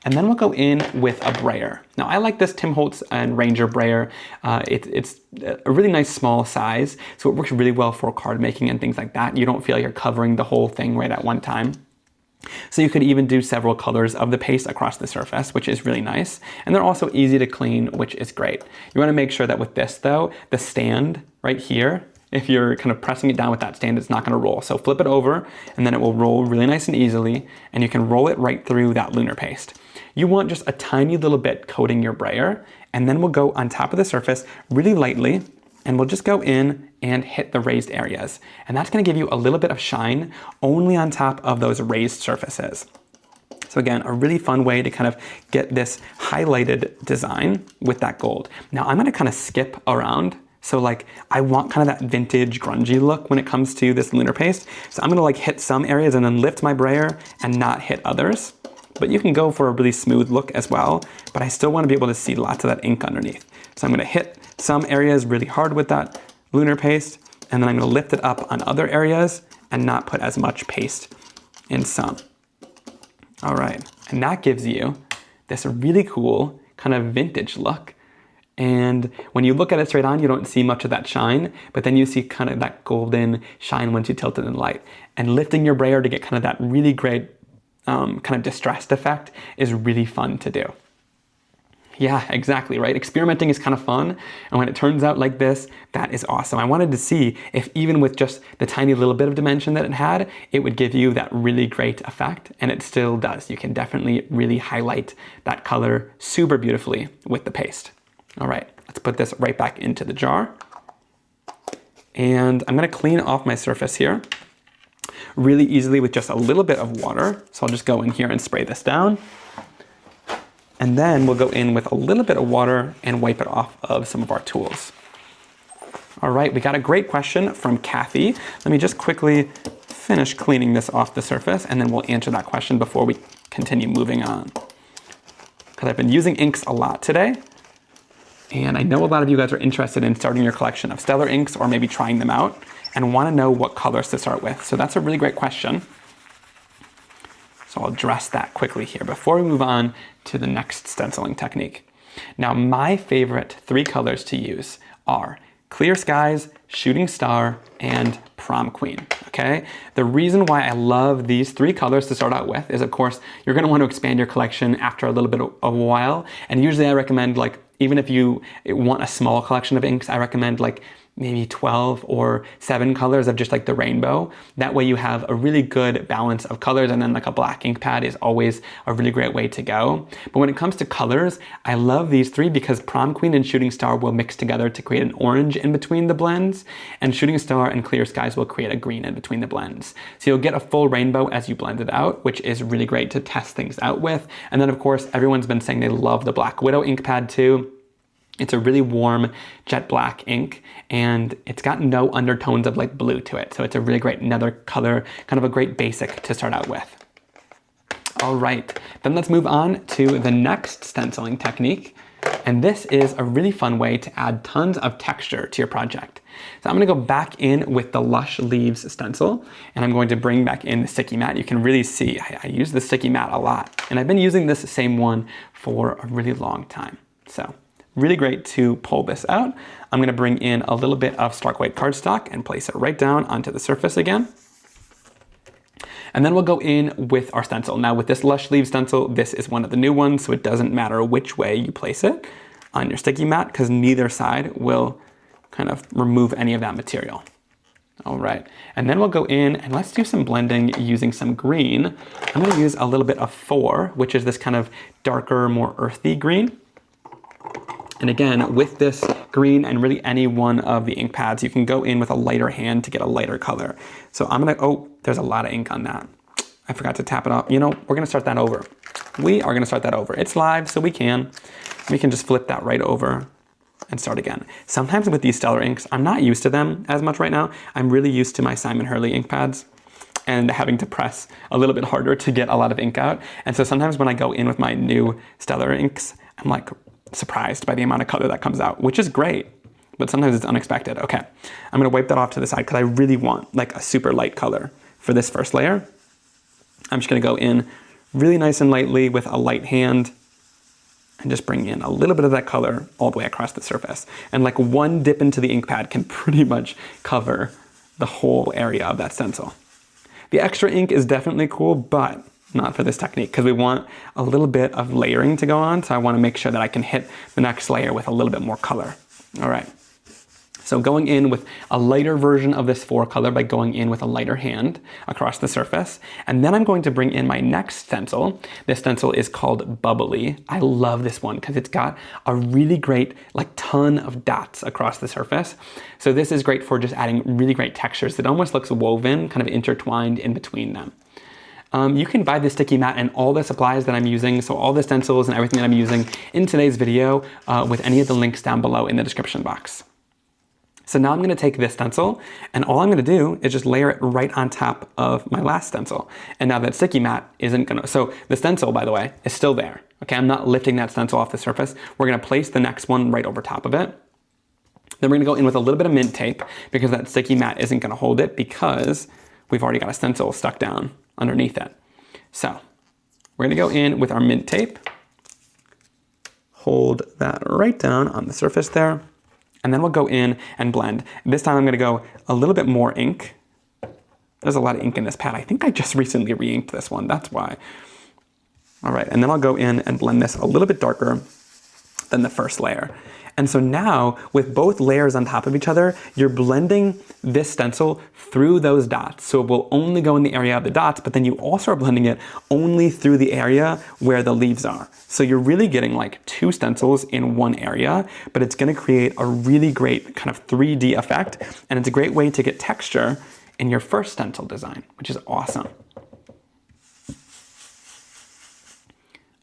And then we'll go in with a brayer. Now I like this Tim Holtz and Ranger brayer. It's a really nice small size, so it works really well for card making and things like that. You don't feel like you're covering the whole thing right at one time. So you could even do several colors of the paste across the surface, which is really nice. And they're also easy to clean, which is great. You wanna make sure that with this though, the stand right here, if you're kind of pressing it down with that stand, it's not gonna roll. So flip it over and then it will roll really nice and easily, and you can roll it right through that Lunar paste. You want just a tiny little bit coating your brayer, and then we'll go on top of the surface really lightly, and we'll just go in and hit the raised areas. And that's gonna give you a little bit of shine only on top of those raised surfaces. So again, a really fun way to kind of get this highlighted design with that gold. Now I'm gonna kind of skip around. So like, I want kind of that vintage grungy look when it comes to this Lunar paste. So I'm gonna like hit some areas and then lift my brayer and not hit others. But you can go for a really smooth look as well, but I still wanna be able to see lots of that ink underneath. So I'm gonna hit some areas really hard with that Lunar paste, and then I'm gonna lift it up on other areas and not put as much paste in some. All right, and that gives you this really cool kind of vintage look. And when you look at it straight on, you don't see much of that shine, but then you see kind of that golden shine once you tilt it in the light. And lifting your brayer to get kind of that really great kind of distressed effect is really fun to do. Yeah, exactly, right? Experimenting is kind of fun, and when it turns out like this, that is awesome. I wanted to see if even with just the tiny little bit of dimension that it had, it would give you that really great effect, and it still does. You can definitely really highlight that color super beautifully with the paste. All right, let's put this right back into the jar. And I'm gonna clean off my surface here really easily with just a little bit of water. So I'll just go in here and spray this down. And then we'll go in with a little bit of water and wipe it off of some of our tools. All right, we got a great question from Kathy. Let me just quickly finish cleaning this off the surface, and then we'll answer that question before we continue moving on. Because I've been using inks a lot today, and I know a lot of you guys are interested in starting your collection of stellar inks or maybe trying them out and want to know what colors to start with. So that's a really great question. So I'll address that quickly here before we move on to the next stenciling technique. Now, my favorite 3 colors to use are Clear Skies, Shooting Star, and Prom Queen, okay? The reason why I love these 3 colors to start out with is, of course, you're gonna want to expand your collection after a little bit of a while. And usually I recommend, like, even if you want a small collection of inks, I recommend like maybe 12 or 7 colors of just like the rainbow. That way you have a really good balance of colors, and then like a black ink pad is always a really great way to go. But when it comes to colors, I love these 3 because Prom Queen and Shooting Star will mix together to create an orange in between the blends, and Shooting Star and Clear Skies will create a green in between the blends. So you'll get a full rainbow as you blend it out, which is really great to test things out with. And then of course, everyone's been saying they love the Black Widow ink pad too. It's a really warm jet black ink, and it's got no undertones of like blue to it. So it's a really great nether color, kind of a great basic to start out with. All right, then let's move on to the next stenciling technique. And this is a really fun way to add tons of texture to your project. So I'm gonna go back in with the Lush Leaves stencil, and I'm going to bring back in the sticky mat. You can really see I use the sticky mat a lot, and I've been using this same one for a really long time. So really great to pull this out. I'm gonna bring in a little bit of stark white cardstock and place it right down onto the surface again. And then we'll go in with our stencil. Now with this Lush Leaves stencil, this is one of the new ones, so it doesn't matter which way you place it on your sticky mat, because neither side will kind of remove any of that material. All right, and then we'll go in and let's do some blending using some green. I'm gonna use a little bit of 4, which is this kind of darker, more earthy green. And again, with this green and really any one of the ink pads, you can go in with a lighter hand to get a lighter color. So I'm gonna, oh, there's a lot of ink on that. I forgot to tap it off. You know, we're gonna start that over. We are gonna start that over. It's live, so we can just flip that right over and start again. Sometimes with these stellar inks, I'm not used to them as much right now. I'm really used to my Simon Hurley ink pads and having to press a little bit harder to get a lot of ink out. And so sometimes when I go in with my new stellar inks, I'm like, surprised by the amount of color that comes out, which is great, but sometimes it's unexpected. Okay, I'm gonna wipe that off to the side because I really want like a super light color for this first layer. I'm just gonna go in really nice and lightly with a light hand and just bring in a little bit of that color all the way across the surface. And like one dip into the ink pad can pretty much cover the whole area of that stencil. The extra ink is definitely cool, but not for this technique, because we want a little bit of layering to go on. So I want to make sure that I can hit the next layer with a little bit more color. All right. So going in with a lighter version of this 4 color by going in with a lighter hand across the surface. And then I'm going to bring in my next stencil. This stencil is called Bubbly. I love this one because it's got a really great like ton of dots across the surface. So this is great for just adding really great textures. It almost looks woven, kind of intertwined in between them. You can buy the sticky mat and all the supplies that I'm using, so all the stencils and everything that I'm using in today's video with any of the links down below in the description box. So now I'm gonna take this stencil, and all I'm gonna do is just layer it right on top of my last stencil. And now that sticky mat isn't gonna, so the stencil, by the way, is still there. Okay, I'm not lifting that stencil off the surface. We're gonna place the next one right over top of it. Then we're gonna go in with a little bit of mint tape because that sticky mat isn't gonna hold it because we've already got a stencil stuck down underneath it. So we're gonna go in with our mint tape, hold that right down on the surface there, and then we'll go in and blend. This time I'm gonna go a little bit more ink. There's a lot of ink in this pad. I think I just recently re-inked this one, that's why. All right, and then I'll go in and blend this a little bit darker than the first layer. And so now, with both layers on top of each other, you're blending this stencil through those dots. So it will only go in the area of the dots, but then you also are blending it only through the area where the leaves are. So you're really getting like 2 stencils in one area, but it's gonna create a really great kind of 3D effect, and it's a great way to get texture in your first stencil design, which is awesome.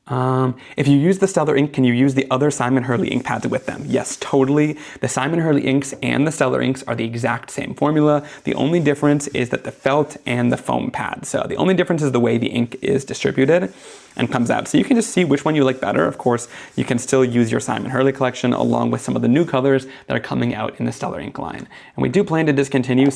If you use the Stellar ink, can you use the other Simon Hurley ink pads with them? Yes, totally. The Simon Hurley inks and the Stellar inks are the exact same formula. The only difference is that the felt and the foam pad. So the only difference is the way the ink is distributed and comes out. So you can just see which one you like better. Of course, you can still use your Simon Hurley collection along with some of the new colors that are coming out in the Stellar ink line. And we do plan to discontinue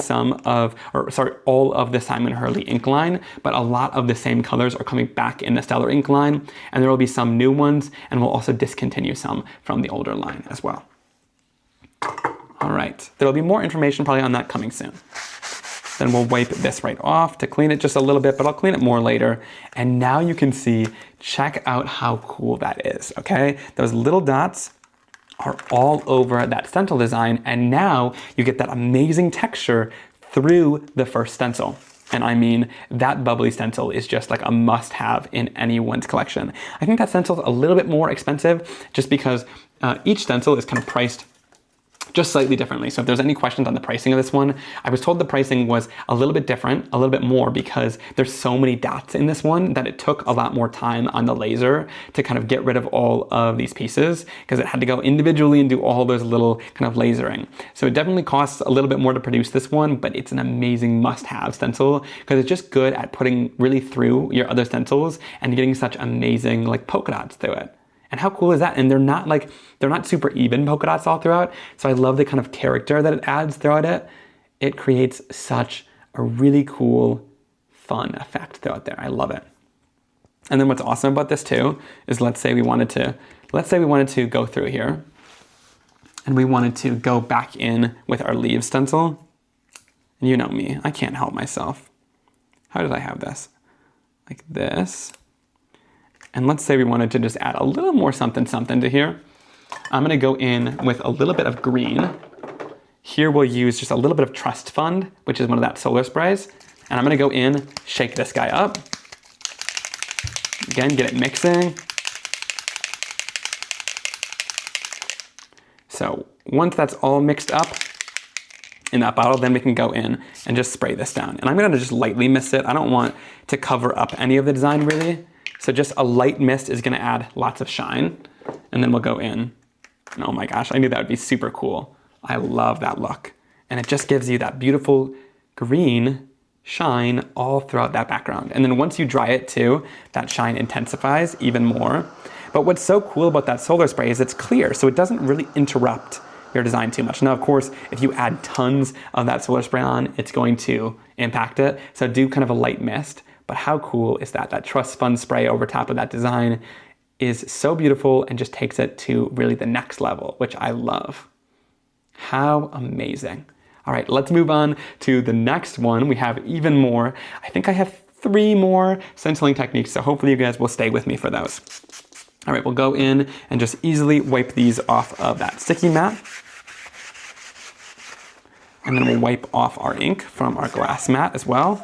all of the Simon Hurley ink line, but a lot of the same colors are coming back in the Stellar ink line, and there will be some new ones, and we'll also discontinue some from the older line as well. All right, there will be more information probably on that coming soon. Then we'll wipe this right off to clean it just a little bit, but I'll clean it more later. And now you can see, check out how cool that is, okay? Those little dots are all over that stencil design, and now you get that amazing texture through the first stencil. And I mean, that Bubbly Stencil is just like a must-have in anyone's collection. I think that stencil is a little bit more expensive just because each stencil is kind of priced just slightly differently. So if there's any questions on the pricing of this one, I was told the pricing was a little bit different, a little bit more, because there's so many dots in this one that it took a lot more time on the laser to kind of get rid of all of these pieces, because it had to go individually and do all those little kind of lasering. So it definitely costs a little bit more to produce this one, but it's an amazing must-have stencil because it's just good at putting really through your other stencils and getting such amazing like polka dots through it. And how cool is that? And they're not super even polka dots all throughout. So I love the kind of character that it adds throughout it. It creates such a really cool, fun effect throughout there. I love it. And then what's awesome about this too is let's say we wanted to go through here and we wanted to go back in with our leaves stencil. And you know me, I can't help myself. How did I have this? Like this. And let's say we wanted to just add a little more something to here. I'm gonna go in with a little bit of green. Here we'll use just a little bit of Trust Fund, which is one of that solar sprays. And I'm gonna go in, shake this guy up. Again, get it mixing. So once that's all mixed up in that bottle, then we can go in and just spray this down. And I'm gonna just lightly mist it. I don't want to cover up any of the design really. So just a light mist is gonna add lots of shine. And then we'll go in. And oh my gosh, I knew that would be super cool. I love that look. And it just gives you that beautiful green shine all throughout that background. And then once you dry it too, that shine intensifies even more. But what's so cool about that solar spray is it's clear, so it doesn't really interrupt your design too much. Now, of course, if you add tons of that solar spray on, it's going to impact it. So do kind of a light mist. But how cool is that? That Trust Fund spray over top of that design is so beautiful and just takes it to really the next level, which I love. How amazing. All right, let's move on to the next one. We have even more. I think I have 3 more stenciling techniques, so hopefully you guys will stay with me for those. All right, we'll go in and just easily wipe these off of that sticky mat. And then we'll wipe off our ink from our glass mat as well.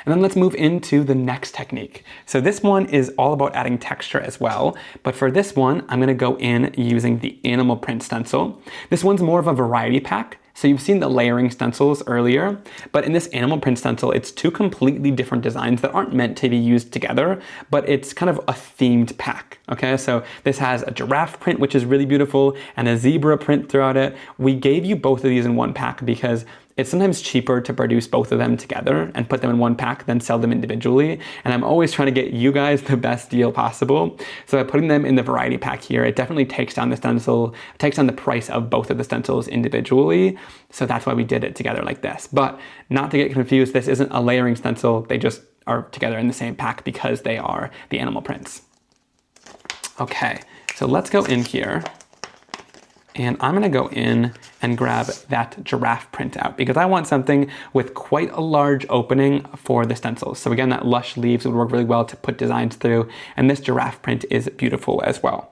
And then let's move into the next technique. So this one is all about adding texture as well, but for this one, I'm gonna go in using the animal print stencil. This one's more of a variety pack. So you've seen the layering stencils earlier, but in this animal print stencil, it's 2 completely different designs that aren't meant to be used together, but it's kind of a themed pack, okay? So this has a giraffe print, which is really beautiful, and a zebra print throughout it. We gave you both of these in one pack because it's sometimes cheaper to produce both of them together and put them in one pack than sell them individually. And I'm always trying to get you guys the best deal possible. So by putting them in the variety pack here, it definitely takes down the stencil, takes down the price of both of the stencils individually. So that's why we did it together like this. But not to get confused, this isn't a layering stencil. They just are together in the same pack because they are the animal prints. Okay, so let's go in here. And I'm gonna go in and grab that giraffe print out because I want something with quite a large opening for the stencils. So again, that Lush leaves would work really well to put designs through, and this giraffe print is beautiful as well.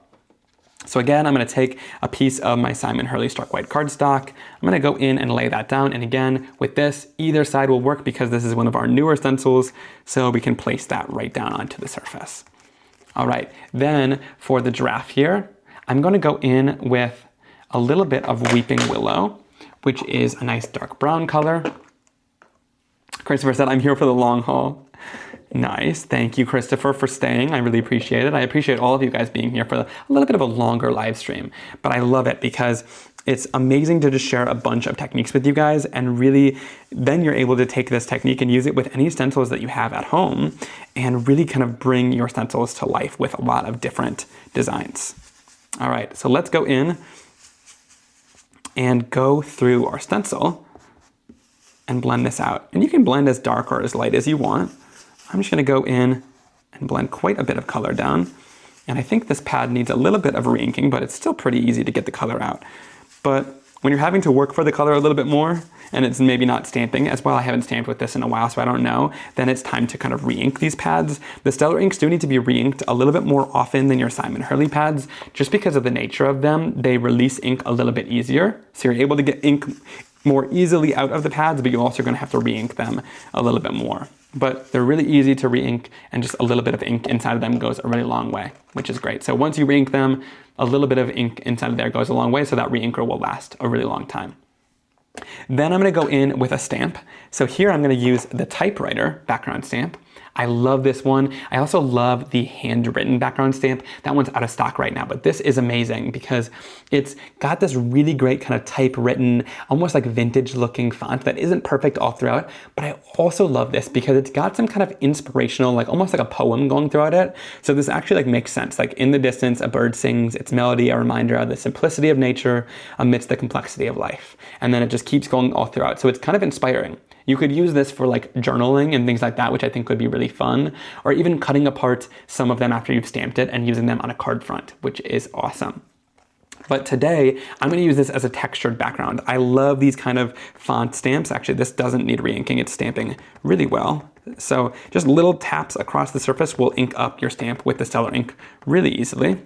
So again, I'm gonna take a piece of my Simon Hurley Stark White cardstock. I'm gonna go in and lay that down, and again, with this, either side will work because this is one of our newer stencils, so we can place that right down onto the surface. All right, then for the giraffe here, I'm gonna go in with a little bit of Weeping Willow, which is a nice dark brown color. Christopher said, I'm here for the long haul. Nice. Thank you, Christopher, for staying. I really appreciate it. I appreciate all of you guys being here for a little bit of a longer live stream, but I love it because it's amazing to just share a bunch of techniques with you guys, and really then you're able to take this technique and use it with any stencils that you have at home and really kind of bring your stencils to life with a lot of different designs. All right, so let's go in and go through our stencil and blend this out. And you can blend as dark or as light as you want. I'm just gonna go in and blend quite a bit of color down. And I think this pad needs a little bit of re-inking, but it's still pretty easy to get the color out. But when you're having to work for the color a little bit more, and it's maybe not stamping as well, I haven't stamped with this in a while, so I don't know, then it's time to kind of re-ink these pads. The Stellar inks do need to be re-inked a little bit more often than your Simon Hurley pads, just because of the nature of them. They release ink a little bit easier, so you're able to get ink more easily out of the pads, but you're also gonna have to re-ink them a little bit more. But they're really easy to re-ink, and just a little bit of ink inside of them goes a really long way, which is great. So once you re-ink them, a little bit of ink inside of there goes a long way, so that re-inker will last a really long time. Then I'm gonna go in with a stamp. So here I'm gonna use the Typewriter background stamp. I love this one. I also love the handwritten background stamp. That one's out of stock right now, but this is amazing because it's got this really great kind of typewritten, almost like vintage looking font that isn't perfect all throughout, but I also love this because it's got some kind of inspirational, like almost like a poem going throughout it. So this actually like makes sense. Like in the distance, a bird sings its melody, a reminder of the simplicity of nature amidst the complexity of life. And then it just keeps going all throughout. So it's kind of inspiring. You could use this for like journaling and things like that, which I think would be really fun, or even cutting apart some of them after you've stamped it and using them on a card front, which is awesome. But today, I'm gonna use this as a textured background. I love these kind of font stamps. Actually, this doesn't need re-inking, it's stamping really well. So just little taps across the surface will ink up your stamp with the Stellar ink really easily.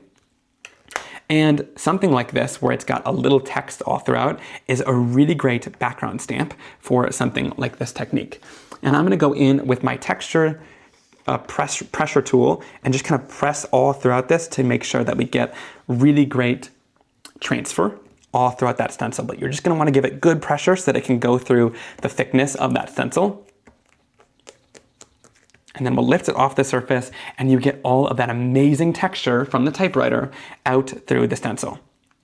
And something like this, where it's got a little text all throughout, is a really great background stamp for something like this technique. And I'm gonna go in with my texture pressure tool and just kind of press all throughout this to make sure that we get really great transfer all throughout that stencil. But you're just gonna wanna give it good pressure so that it can go through the thickness of that stencil. And then we'll lift it off the surface and you get all of that amazing texture from the Typewriter out through the stencil,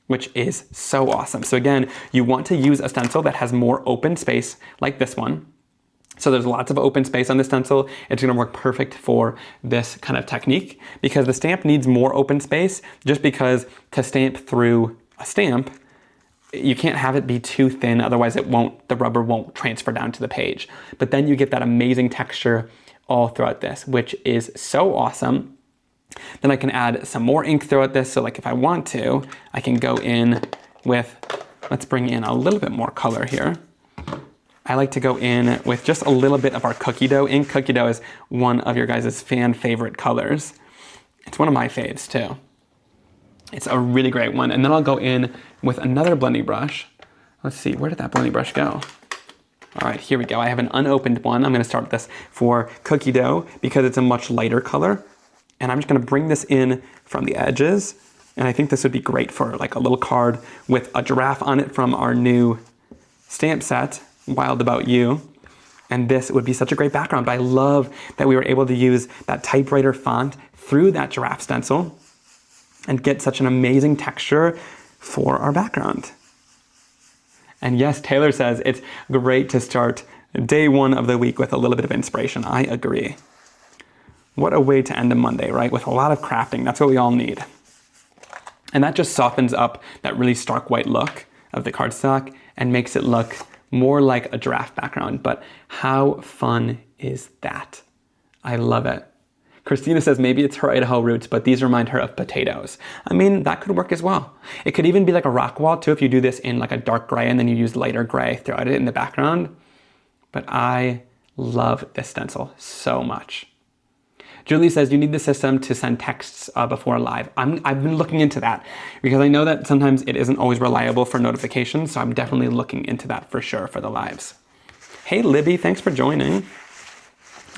which is so awesome. So again, you want to use a stencil that has more open space like this one. So there's lots of open space on the stencil. It's gonna work perfect for this kind of technique because the stamp needs more open space, just because to stamp through a stamp, you can't have it be too thin, otherwise the rubber won't transfer down to the page. But then you get that amazing texture all throughout this, which is so awesome. Then I can add some more ink throughout this. So like if I want to, I can go in with, let's bring in a little bit more color here. I like to go in with just a little bit of our cookie dough ink. Cookie dough is one of your guys' fan favorite colors. It's one of my faves too. It's a really great one. And then I'll go in with another blending brush. Let's see, where did that blending brush go? All right, here we go. I have an unopened one. I'm gonna start this for cookie dough because it's a much lighter color. And I'm just gonna bring this in from the edges. And I think this would be great for like a little card with a giraffe on it from our new stamp set, Wild About You. And this would be such a great background. But I love that we were able to use that Typewriter font through that giraffe stencil and get such an amazing texture for our background. And yes, Taylor says it's great to start day one of the week with a little bit of inspiration. I agree. What a way to end a Monday, right? With a lot of crafting. That's what we all need. And that just softens up that really stark white look of the cardstock and makes it look more like a giraffe background. But how fun is that? I love it. Christina says maybe it's her Idaho roots, but these remind her of potatoes. I mean, that could work as well. It could even be like a rock wall too if you do this in like a dark gray and then you use lighter gray throughout it in the background. But I love this stencil so much. Julie says you need the system to send texts before live. I've been looking into that because I know that sometimes it isn't always reliable for notifications, so I'm definitely looking into that for sure for the lives. Hey Libby, thanks for joining.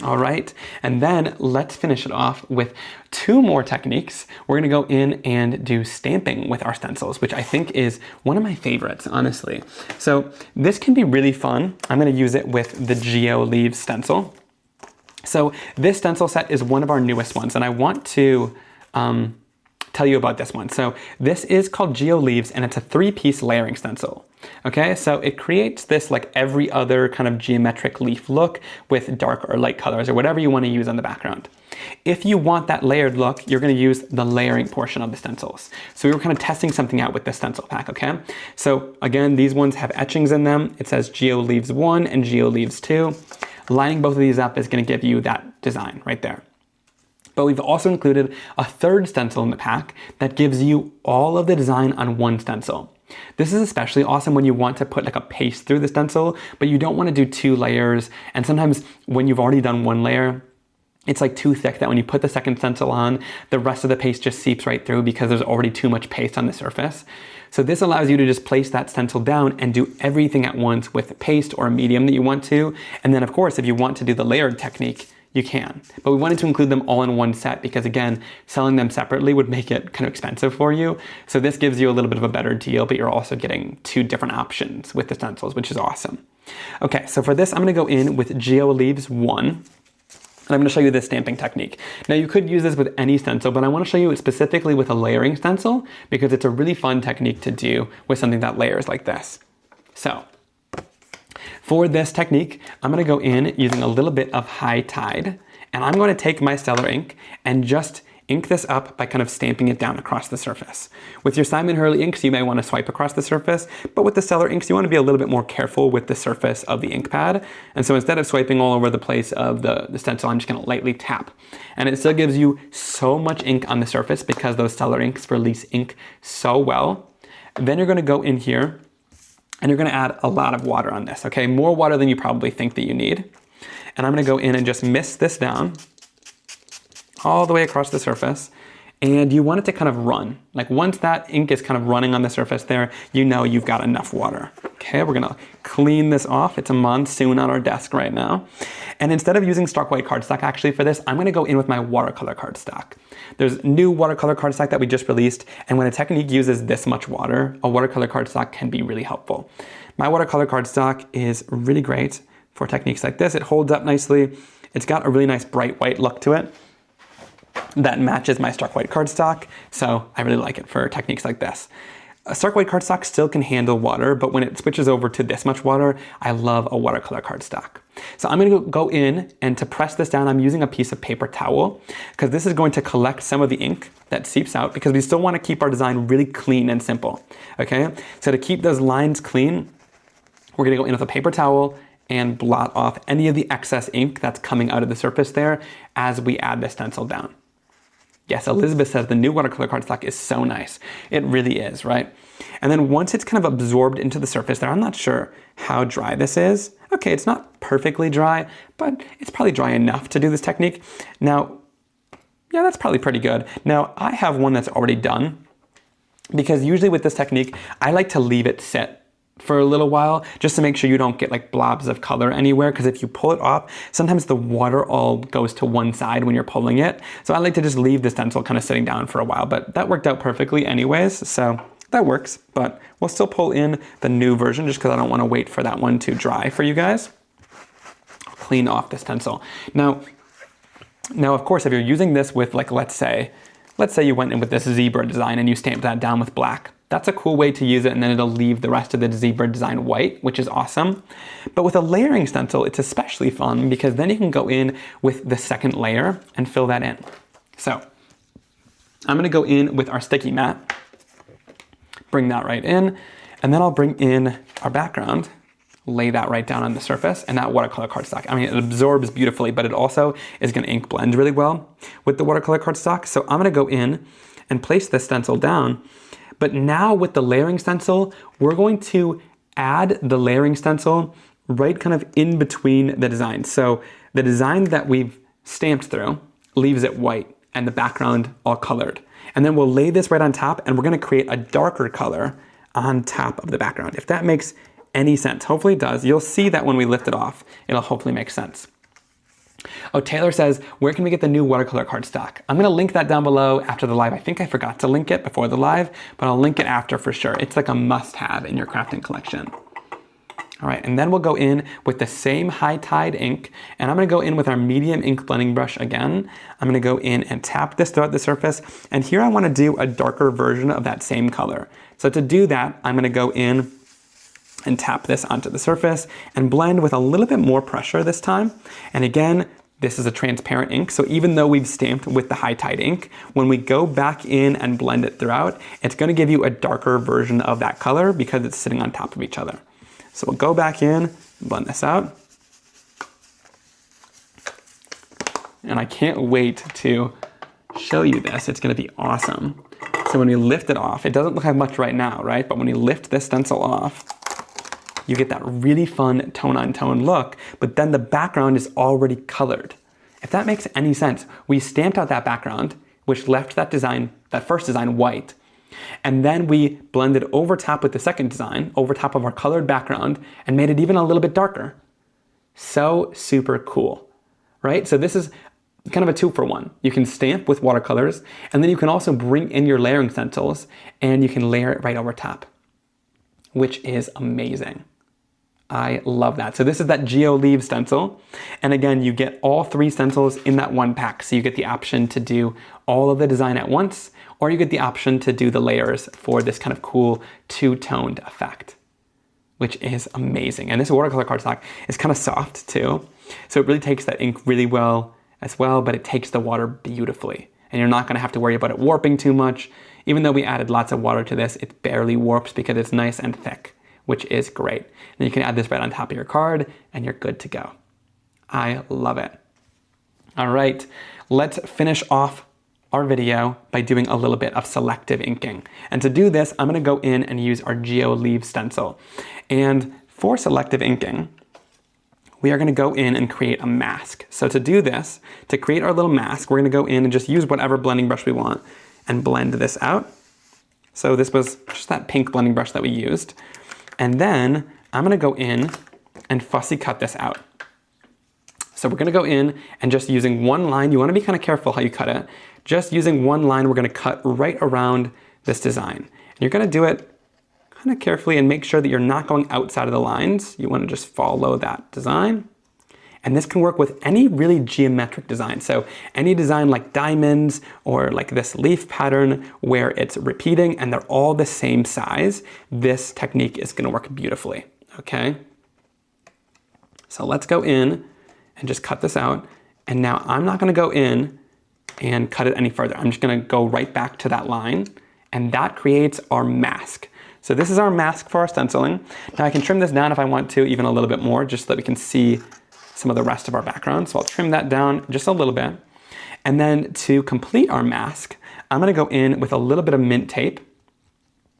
All right, and then let's finish it off with two more techniques. We're gonna go in and do stamping with our stencils, which I think is one of my favorites, honestly. So this can be really fun. I'm gonna use it with the Geo Leaves stencil. So this stencil set is one of our newest ones, and I want to tell you about this one. So this is called Geo Leaves, and it's a 3-piece layering stencil. Okay, so it creates this like every other kind of geometric leaf look with dark or light colors or whatever you want to use on the background. If you want that layered look, you're going to use the layering portion of the stencils. So we were kind of testing something out with this stencil pack, okay? So again, these ones have etchings in them. It says Geo Leaves 1 and Geo Leaves 2. Lining both of these up is going to give you that design right there. But we've also included a third stencil in the pack that gives you all of the design on one stencil. This is especially awesome when you want to put like a paste through the stencil, but you don't want to do 2 layers. And sometimes when you've already done 1 layer, it's like too thick that when you put the second stencil on, the rest of the paste just seeps right through because there's already too much paste on the surface. So this allows you to just place that stencil down and do everything at once with paste or a medium that you want to. And then of course, if you want to do the layered technique, you can. But we wanted to include them all in one set because again, selling them separately would make it kind of expensive for you. So this gives you a little bit of a better deal, but you're also getting 2 different options with the stencils, which is awesome. Okay, so for this, I'm gonna go in with Geo Leaves 1. And I'm going to show you this stamping technique. Now you could use this with any stencil, but I want to show you it specifically with a layering stencil because it's a really fun technique to do with something that layers like this. So for this technique, I'm going to go in using a little bit of High Tide, and I'm going to take my Stellar ink and just ink this up by kind of stamping it down across the surface. With your Simon Hurley inks, you may want to swipe across the surface, but with the Stellar inks, you want to be a little bit more careful with the surface of the ink pad. And so instead of swiping all over the place of the stencil, I'm just going to lightly tap. And it still gives you so much ink on the surface because those Stellar inks release ink so well. Then you're going to go in here and you're going to add a lot of water on this, okay? More water than you probably think that you need. And I'm going to go in and just mist this down all the way across the surface, and you want it to kind of run. Like once that ink is kind of running on the surface there, you know you've got enough water. Okay, we're gonna clean this off. It's a monsoon on our desk right now. And instead of using stark white cardstock actually for this, I'm gonna go in with my watercolor cardstock. There's new watercolor cardstock that we just released, and when a technique uses this much water, a watercolor cardstock can be really helpful. My watercolor cardstock is really great for techniques like this. It holds up nicely. It's got a really nice bright white look to it that matches my stark white cardstock, so I really like it for techniques like this. A stark white cardstock still can handle water, but when it switches over to this much water, I love a watercolor cardstock. So I'm gonna go in, and to press this down, I'm using a piece of paper towel, because this is going to collect some of the ink that seeps out, because we still wanna keep our design really clean and simple, okay? So to keep those lines clean, we're gonna go in with a paper towel and blot off any of the excess ink that's coming out of the surface there as we add the stencil down. Yes, Elizabeth says the new watercolor cardstock is so nice. It really is, right? And then once it's kind of absorbed into the surface there, I'm not sure how dry this is. Okay, it's not perfectly dry, but it's probably dry enough to do this technique. Now, yeah, that's probably pretty good. Now, I have one that's already done, because usually with this technique, I like to leave it sit for a little while just to make sure you don't get like blobs of color anywhere, because if you pull it off, sometimes the water all goes to one side when you're pulling it. So I like to just leave the stencil kind of sitting down for a while, but that worked out perfectly anyways, so that works. But we'll still pull in the new version just because I don't want to wait for that one to dry for you guys. I'll clean off the stencil. Now of course, if you're using this with like, let's say you went in with this zebra design and you stamped that down with black, that's a cool way to use it, and then it'll leave the rest of the zebra design white, which is awesome. But with a layering stencil, it's especially fun because then you can go in with the second layer and fill that in. So I'm gonna go in with our sticky mat, bring that right in, and then I'll bring in our background, lay that right down on the surface, and that watercolor cardstock. I mean, it absorbs beautifully, but it also is gonna ink blend really well with the watercolor cardstock. So I'm gonna go in and place this stencil down. But now with the layering stencil, we're going to add the layering stencil right kind of in between the designs. So the design that we've stamped through leaves it white and the background all colored. And then we'll lay this right on top, and we're gonna create a darker color on top of the background. If that makes any sense, hopefully it does. You'll see that when we lift it off, it'll hopefully make sense. Oh, Taylor says, where can we get the new watercolor cardstock? I'm gonna link that down below after the live. I think I forgot to link it before the live, but I'll link it after for sure. It's like a must-have in your crafting collection. All right, and then we'll go in with the same high tide ink, and I'm gonna go in with our medium ink blending brush again. I'm gonna go in and tap this throughout the surface, and here I wanna do a darker version of that same color. So to do that, I'm gonna go in and tap this onto the surface and blend with a little bit more pressure this time. And again, this is a transparent ink, so even though we've stamped with the high tide ink, when we go back in and blend it throughout, it's gonna give you a darker version of that color because it's sitting on top of each other. So we'll go back in, blend this out. And I can't wait to show you this. It's gonna be awesome. So when we lift it off, it doesn't look like much right now, right? But when you lift this stencil off, you get that really fun tone-on-tone look, but then the background is already colored. If that makes any sense, we stamped out that background, which left that design, that first design, white. And then we blended over top with the second design, over top of our colored background, and made it even a little bit darker. So super cool, right? So this is kind of a 2-for-1. You can stamp with watercolors, and then you can also bring in your layering stencils, and you can layer it right over top, which is amazing. I love that. So this is that Geo Leave stencil. And again, you get all 3 stencils in that one pack. So you get the option to do all of the design at once, or you get the option to do the layers for this kind of cool 2-toned effect, which is amazing. And this watercolor cardstock is kind of soft too. So it really takes that ink really well as well, but it takes the water beautifully. And you're not gonna have to worry about it warping too much. Even though we added lots of water to this, it barely warps because it's nice and thick, which is great. And you can add this right on top of your card and you're good to go. I love it. All right, let's finish off our video by doing a little bit of selective inking. And to do this, I'm gonna go in and use our Geo Leave stencil. And for selective inking, we are gonna go in and create a mask. So to do this, to create our little mask, we're gonna go in and just use whatever blending brush we want and blend this out. So this was just that pink blending brush that we used. And then I'm gonna go in and fussy cut this out. So we're gonna go in and just using one line, you wanna be kind of careful how you cut it. Just using one line, we're gonna cut right around this design. And you're gonna do it kind of carefully and make sure that you're not going outside of the lines. You wanna just follow that design. And this can work with any really geometric design. So any design like diamonds or like this leaf pattern where it's repeating and they're all the same size, this technique is gonna work beautifully, okay? So let's go in and just cut this out. And now I'm not gonna go in and cut it any further. I'm just gonna go right back to that line, and that creates our mask. So this is our mask for our stenciling. Now I can trim this down if I want to, even a little bit more, just so that we can see some of the rest of our background. So I'll trim that down just a little bit. And then to complete our mask, I'm gonna go in with a little bit of mint tape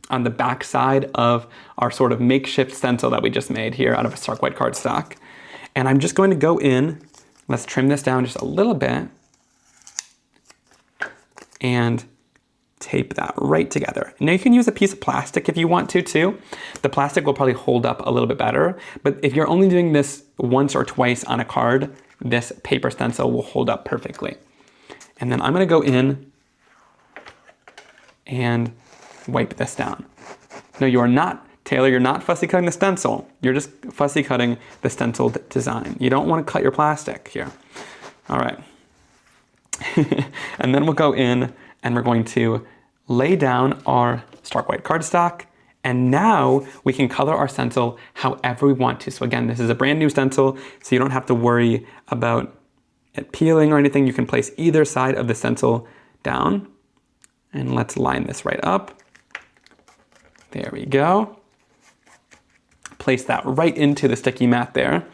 on the back side of our sort of makeshift stencil that we just made here out of a stark white cardstock. And I'm just going to go in, let's trim this down just a little bit, and tape that right together. Now you can use a piece of plastic if you want to too. The plastic will probably hold up a little bit better, but if you're only doing this once or twice on a card, this paper stencil will hold up perfectly. And then I'm gonna go in and wipe this down. No, you are not, Taylor, you're not fussy cutting the stencil. You're just fussy cutting the stenciled design. You don't wanna cut your plastic here. All right. And then we'll go in and we're going to lay down our stark white cardstock, and now we can color our stencil however we want to. So again, this is a brand new stencil, so you don't have to worry about it peeling or anything. You can place either side of the stencil down, and let's line this right up. There we go. Place that right into the sticky mat there.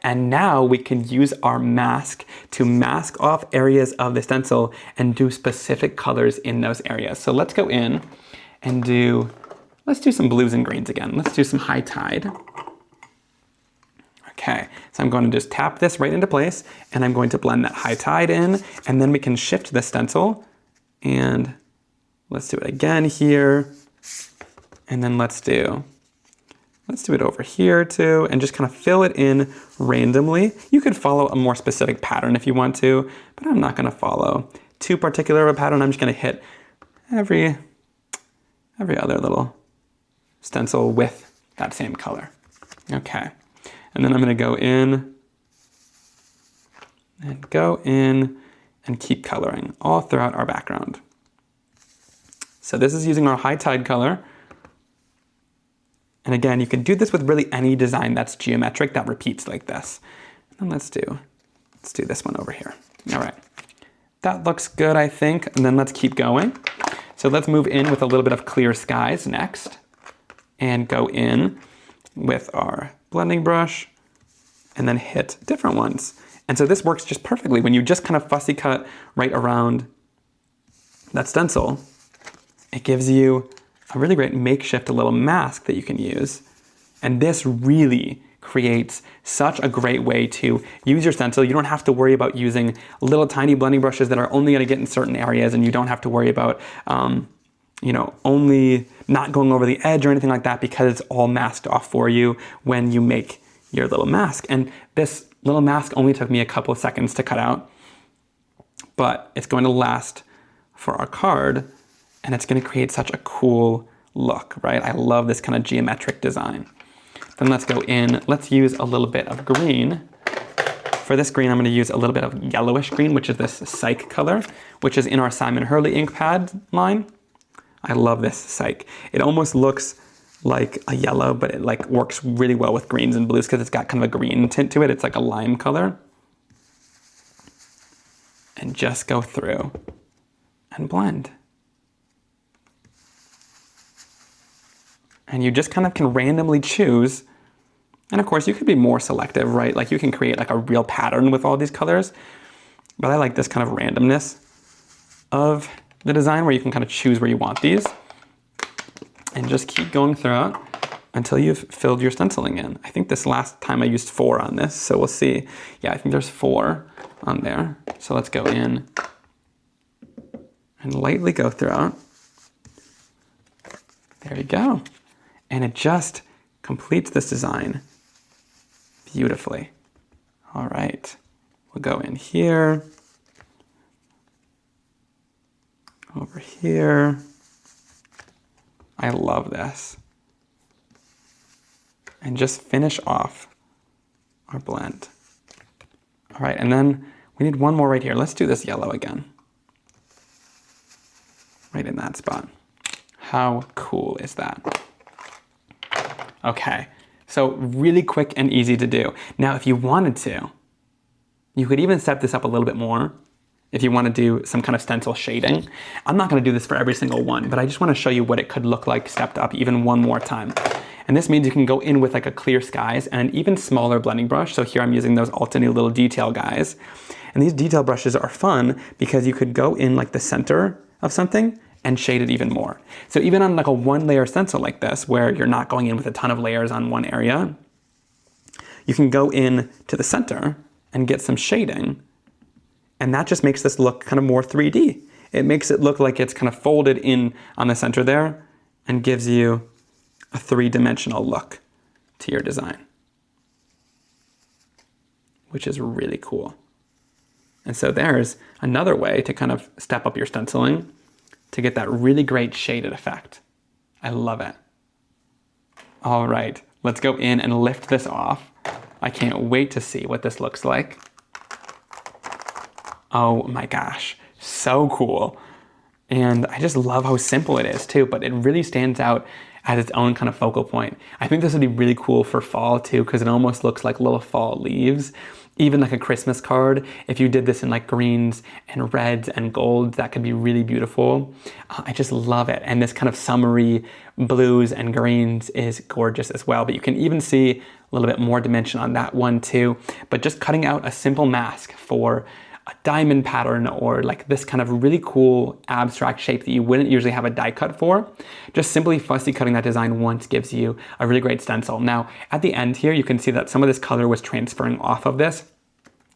And now we can use our mask to mask off areas of the stencil and do specific colors in those areas. So let's go in and let's do some blues and greens again. Let's do some high tide. Okay, so I'm going to just tap this right into place, and I'm going to blend that high tide in, and then we can shift the stencil, and let's do it again here, and then let's do it over here too, and just kind of fill it in randomly. You could follow a more specific pattern if you want to, but I'm not gonna follow too particular of a pattern. I'm just gonna hit every other little stencil with that same color. Okay, and then I'm gonna go in and keep coloring all throughout our background. So this is using our high tide color. And again, you can do this with really any design that's geometric that repeats like this. And let's do this one over here. All right, that looks good, I think. And then let's keep going. So let's move in with a little bit of clear skies next and go in with our blending brush and then hit different ones. And so this works just perfectly when you just kind of fussy cut right around that stencil. It gives you a really great makeshift little mask that you can use. And this really creates such a great way to use your stencil. You don't have to worry about using little tiny blending brushes that are only going to get in certain areas, and you don't have to worry about only not going over the edge or anything like that, because it's all masked off for you when you make your little mask. And this little mask only took me a couple of seconds to cut out, but it's going to last for our card, and it's going to create such a cool look, right? I love this kind of geometric design. Then let's go in, let's use a little bit of green. For this green, I'm going to use a little bit of yellowish green, which is this Psych color, which is in our Simon Hurley ink pad line. I love this Psych. It almost looks like a yellow, but it like works really well with greens and blues because it's got kind of a green tint to it. It's like a lime color. And just go through and blend. And you just kind of can randomly choose. And of course you could be more selective, right? Like you can create like a real pattern with all these colors, but I like this kind of randomness of the design where you can kind of choose where you want these and just keep going throughout until you've filled your stenciling in. I think this last time I used 4 on this, so we'll see. Yeah, I think there's 4 on there. So let's go in and lightly go throughout. There you go. And it just completes this design beautifully. All right, we'll go in here, over here. I love this. And just finish off our blend. All right, and then we need one more right here. Let's do this yellow again. Right in that spot. How cool is that? Okay, so really quick and easy to do. Now, if you wanted to, you could even step this up a little bit more if you want to do some kind of stencil shading. I'm not going to do this for every single one, but I just want to show you what it could look like stepped up even one more time. And this means you can go in with like a clear skies and an even smaller blending brush. So here I'm using those Altenew little detail guys. And these detail brushes are fun because you could go in like the center of something and shade it even more. So even on like a 1-layer stencil like this, where you're not going in with a ton of layers on one area, you can go in to the center and get some shading. And that just makes this look kind of more 3D. It makes it look like it's kind of folded in on the center there and gives you a 3-dimensional look to your design, which is really cool. And so there's another way to kind of step up your stenciling to get that really great shaded effect. I love it. All right, let's go in and lift this off. I can't wait to see what this looks like. Oh my gosh, so cool. And I just love how simple it is too, but it really stands out as its own kind of focal point. I think this would be really cool for fall too, because it almost looks like little fall leaves. Even like a Christmas card, if you did this in like greens and reds and golds, that could be really beautiful. I just love it. And this kind of summery blues and greens is gorgeous as well. But you can even see a little bit more dimension on that one too. But just cutting out a simple mask for a diamond pattern or like this kind of really cool abstract shape that you wouldn't usually have a die cut for, just simply fussy cutting that design once gives you a really great stencil. Now at the end here, you can see that some of this color was transferring off of this.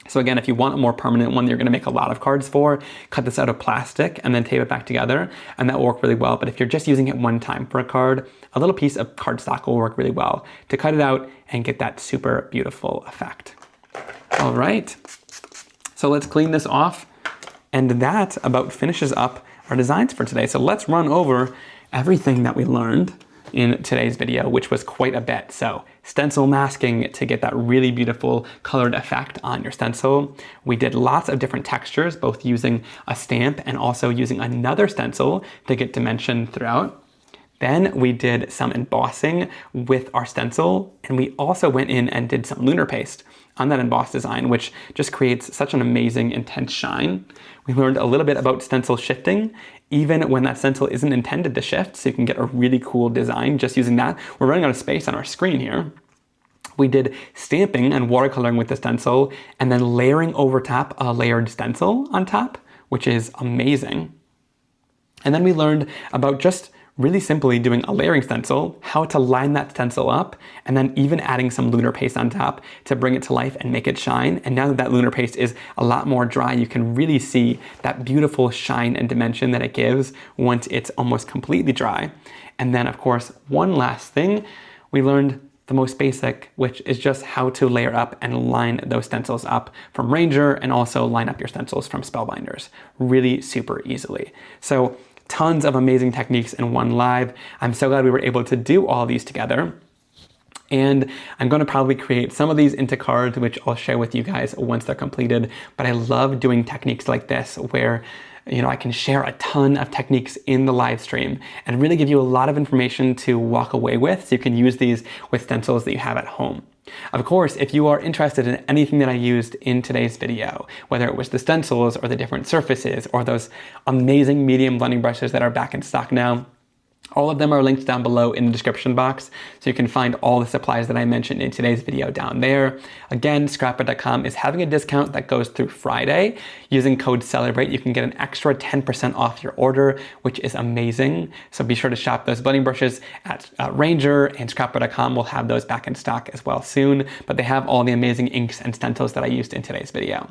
So again, if you want a more permanent one that you're gonna make a lot of cards for, cut this out of plastic and then tape it back together, and that will work really well. But if you're just using it one time for a card, a little piece of cardstock will work really well to cut it out and get that super beautiful effect. All right. So let's clean this off, and that about finishes up our designs for today. So let's run over everything that we learned in today's video, which was quite a bit. So stencil masking to get that really beautiful colored effect on your stencil. We did lots of different textures, both using a stamp and also using another stencil to get dimension throughout. Then we did some embossing with our stencil, and we also went in and did some lunar paste on that embossed design, which just creates such an amazing intense shine. We learned a little bit about stencil shifting, even when that stencil isn't intended to shift, so you can get a really cool design just using that. We're running out of space on our screen here. We did stamping and watercoloring with the stencil, and then layering over top a layered stencil on top, which is amazing. And then we learned about just really simply doing a layering stencil, how to line that stencil up, and then even adding some lunar paste on top to bring it to life and make it shine. And now that that lunar paste is a lot more dry, you can really see that beautiful shine and dimension that it gives once it's almost completely dry. And then of course, one last thing, we learned the most basic, which is just how to layer up and line those stencils up from Ranger, and also line up your stencils from Spellbinders really super easily. So tons of amazing techniques in one live. I'm so glad we were able to do all these together. And I'm going to probably create some of these into cards, which I'll share with you guys once they're completed. But I love doing techniques like this where I can share a ton of techniques in the live stream and really give you a lot of information to walk away with, so you can use these with stencils that you have at home. Of course, if you are interested in anything that I used in today's video, whether it was the stencils or the different surfaces or those amazing medium blending brushes that are back in stock now, all of them are linked down below in the description box, so you can find all the supplies that I mentioned in today's video down there. Again, scrapbook.com is having a discount that goes through Friday. Using code CELEBRATE, you can get an extra 10% off your order, which is amazing. So be sure to shop those blending brushes at Ranger, and scrapbook.com will have those back in stock as well soon. But they have all the amazing inks and stencils that I used in today's video.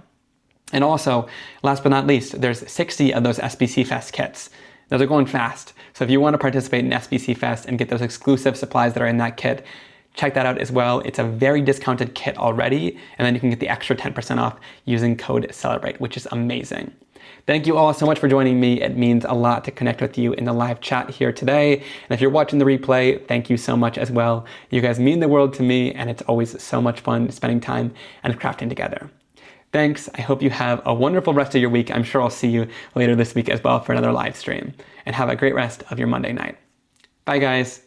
And also, last but not least, there's 60 of those SBC Fest kits. Those are going fast. So if you want to participate in SBC Fest and get those exclusive supplies that are in that kit, check that out as well. It's a very discounted kit already, and then you can get the extra 10% off using code CELEBRATE, which is amazing. Thank you all so much for joining me. It means a lot to connect with you in the live chat here today. And if you're watching the replay, thank you so much as well. You guys mean the world to me, and it's always so much fun spending time and crafting together. Thanks. I hope you have a wonderful rest of your week. I'm sure I'll see you later this week as well for another live stream. And have a great rest of your Monday night. Bye, guys.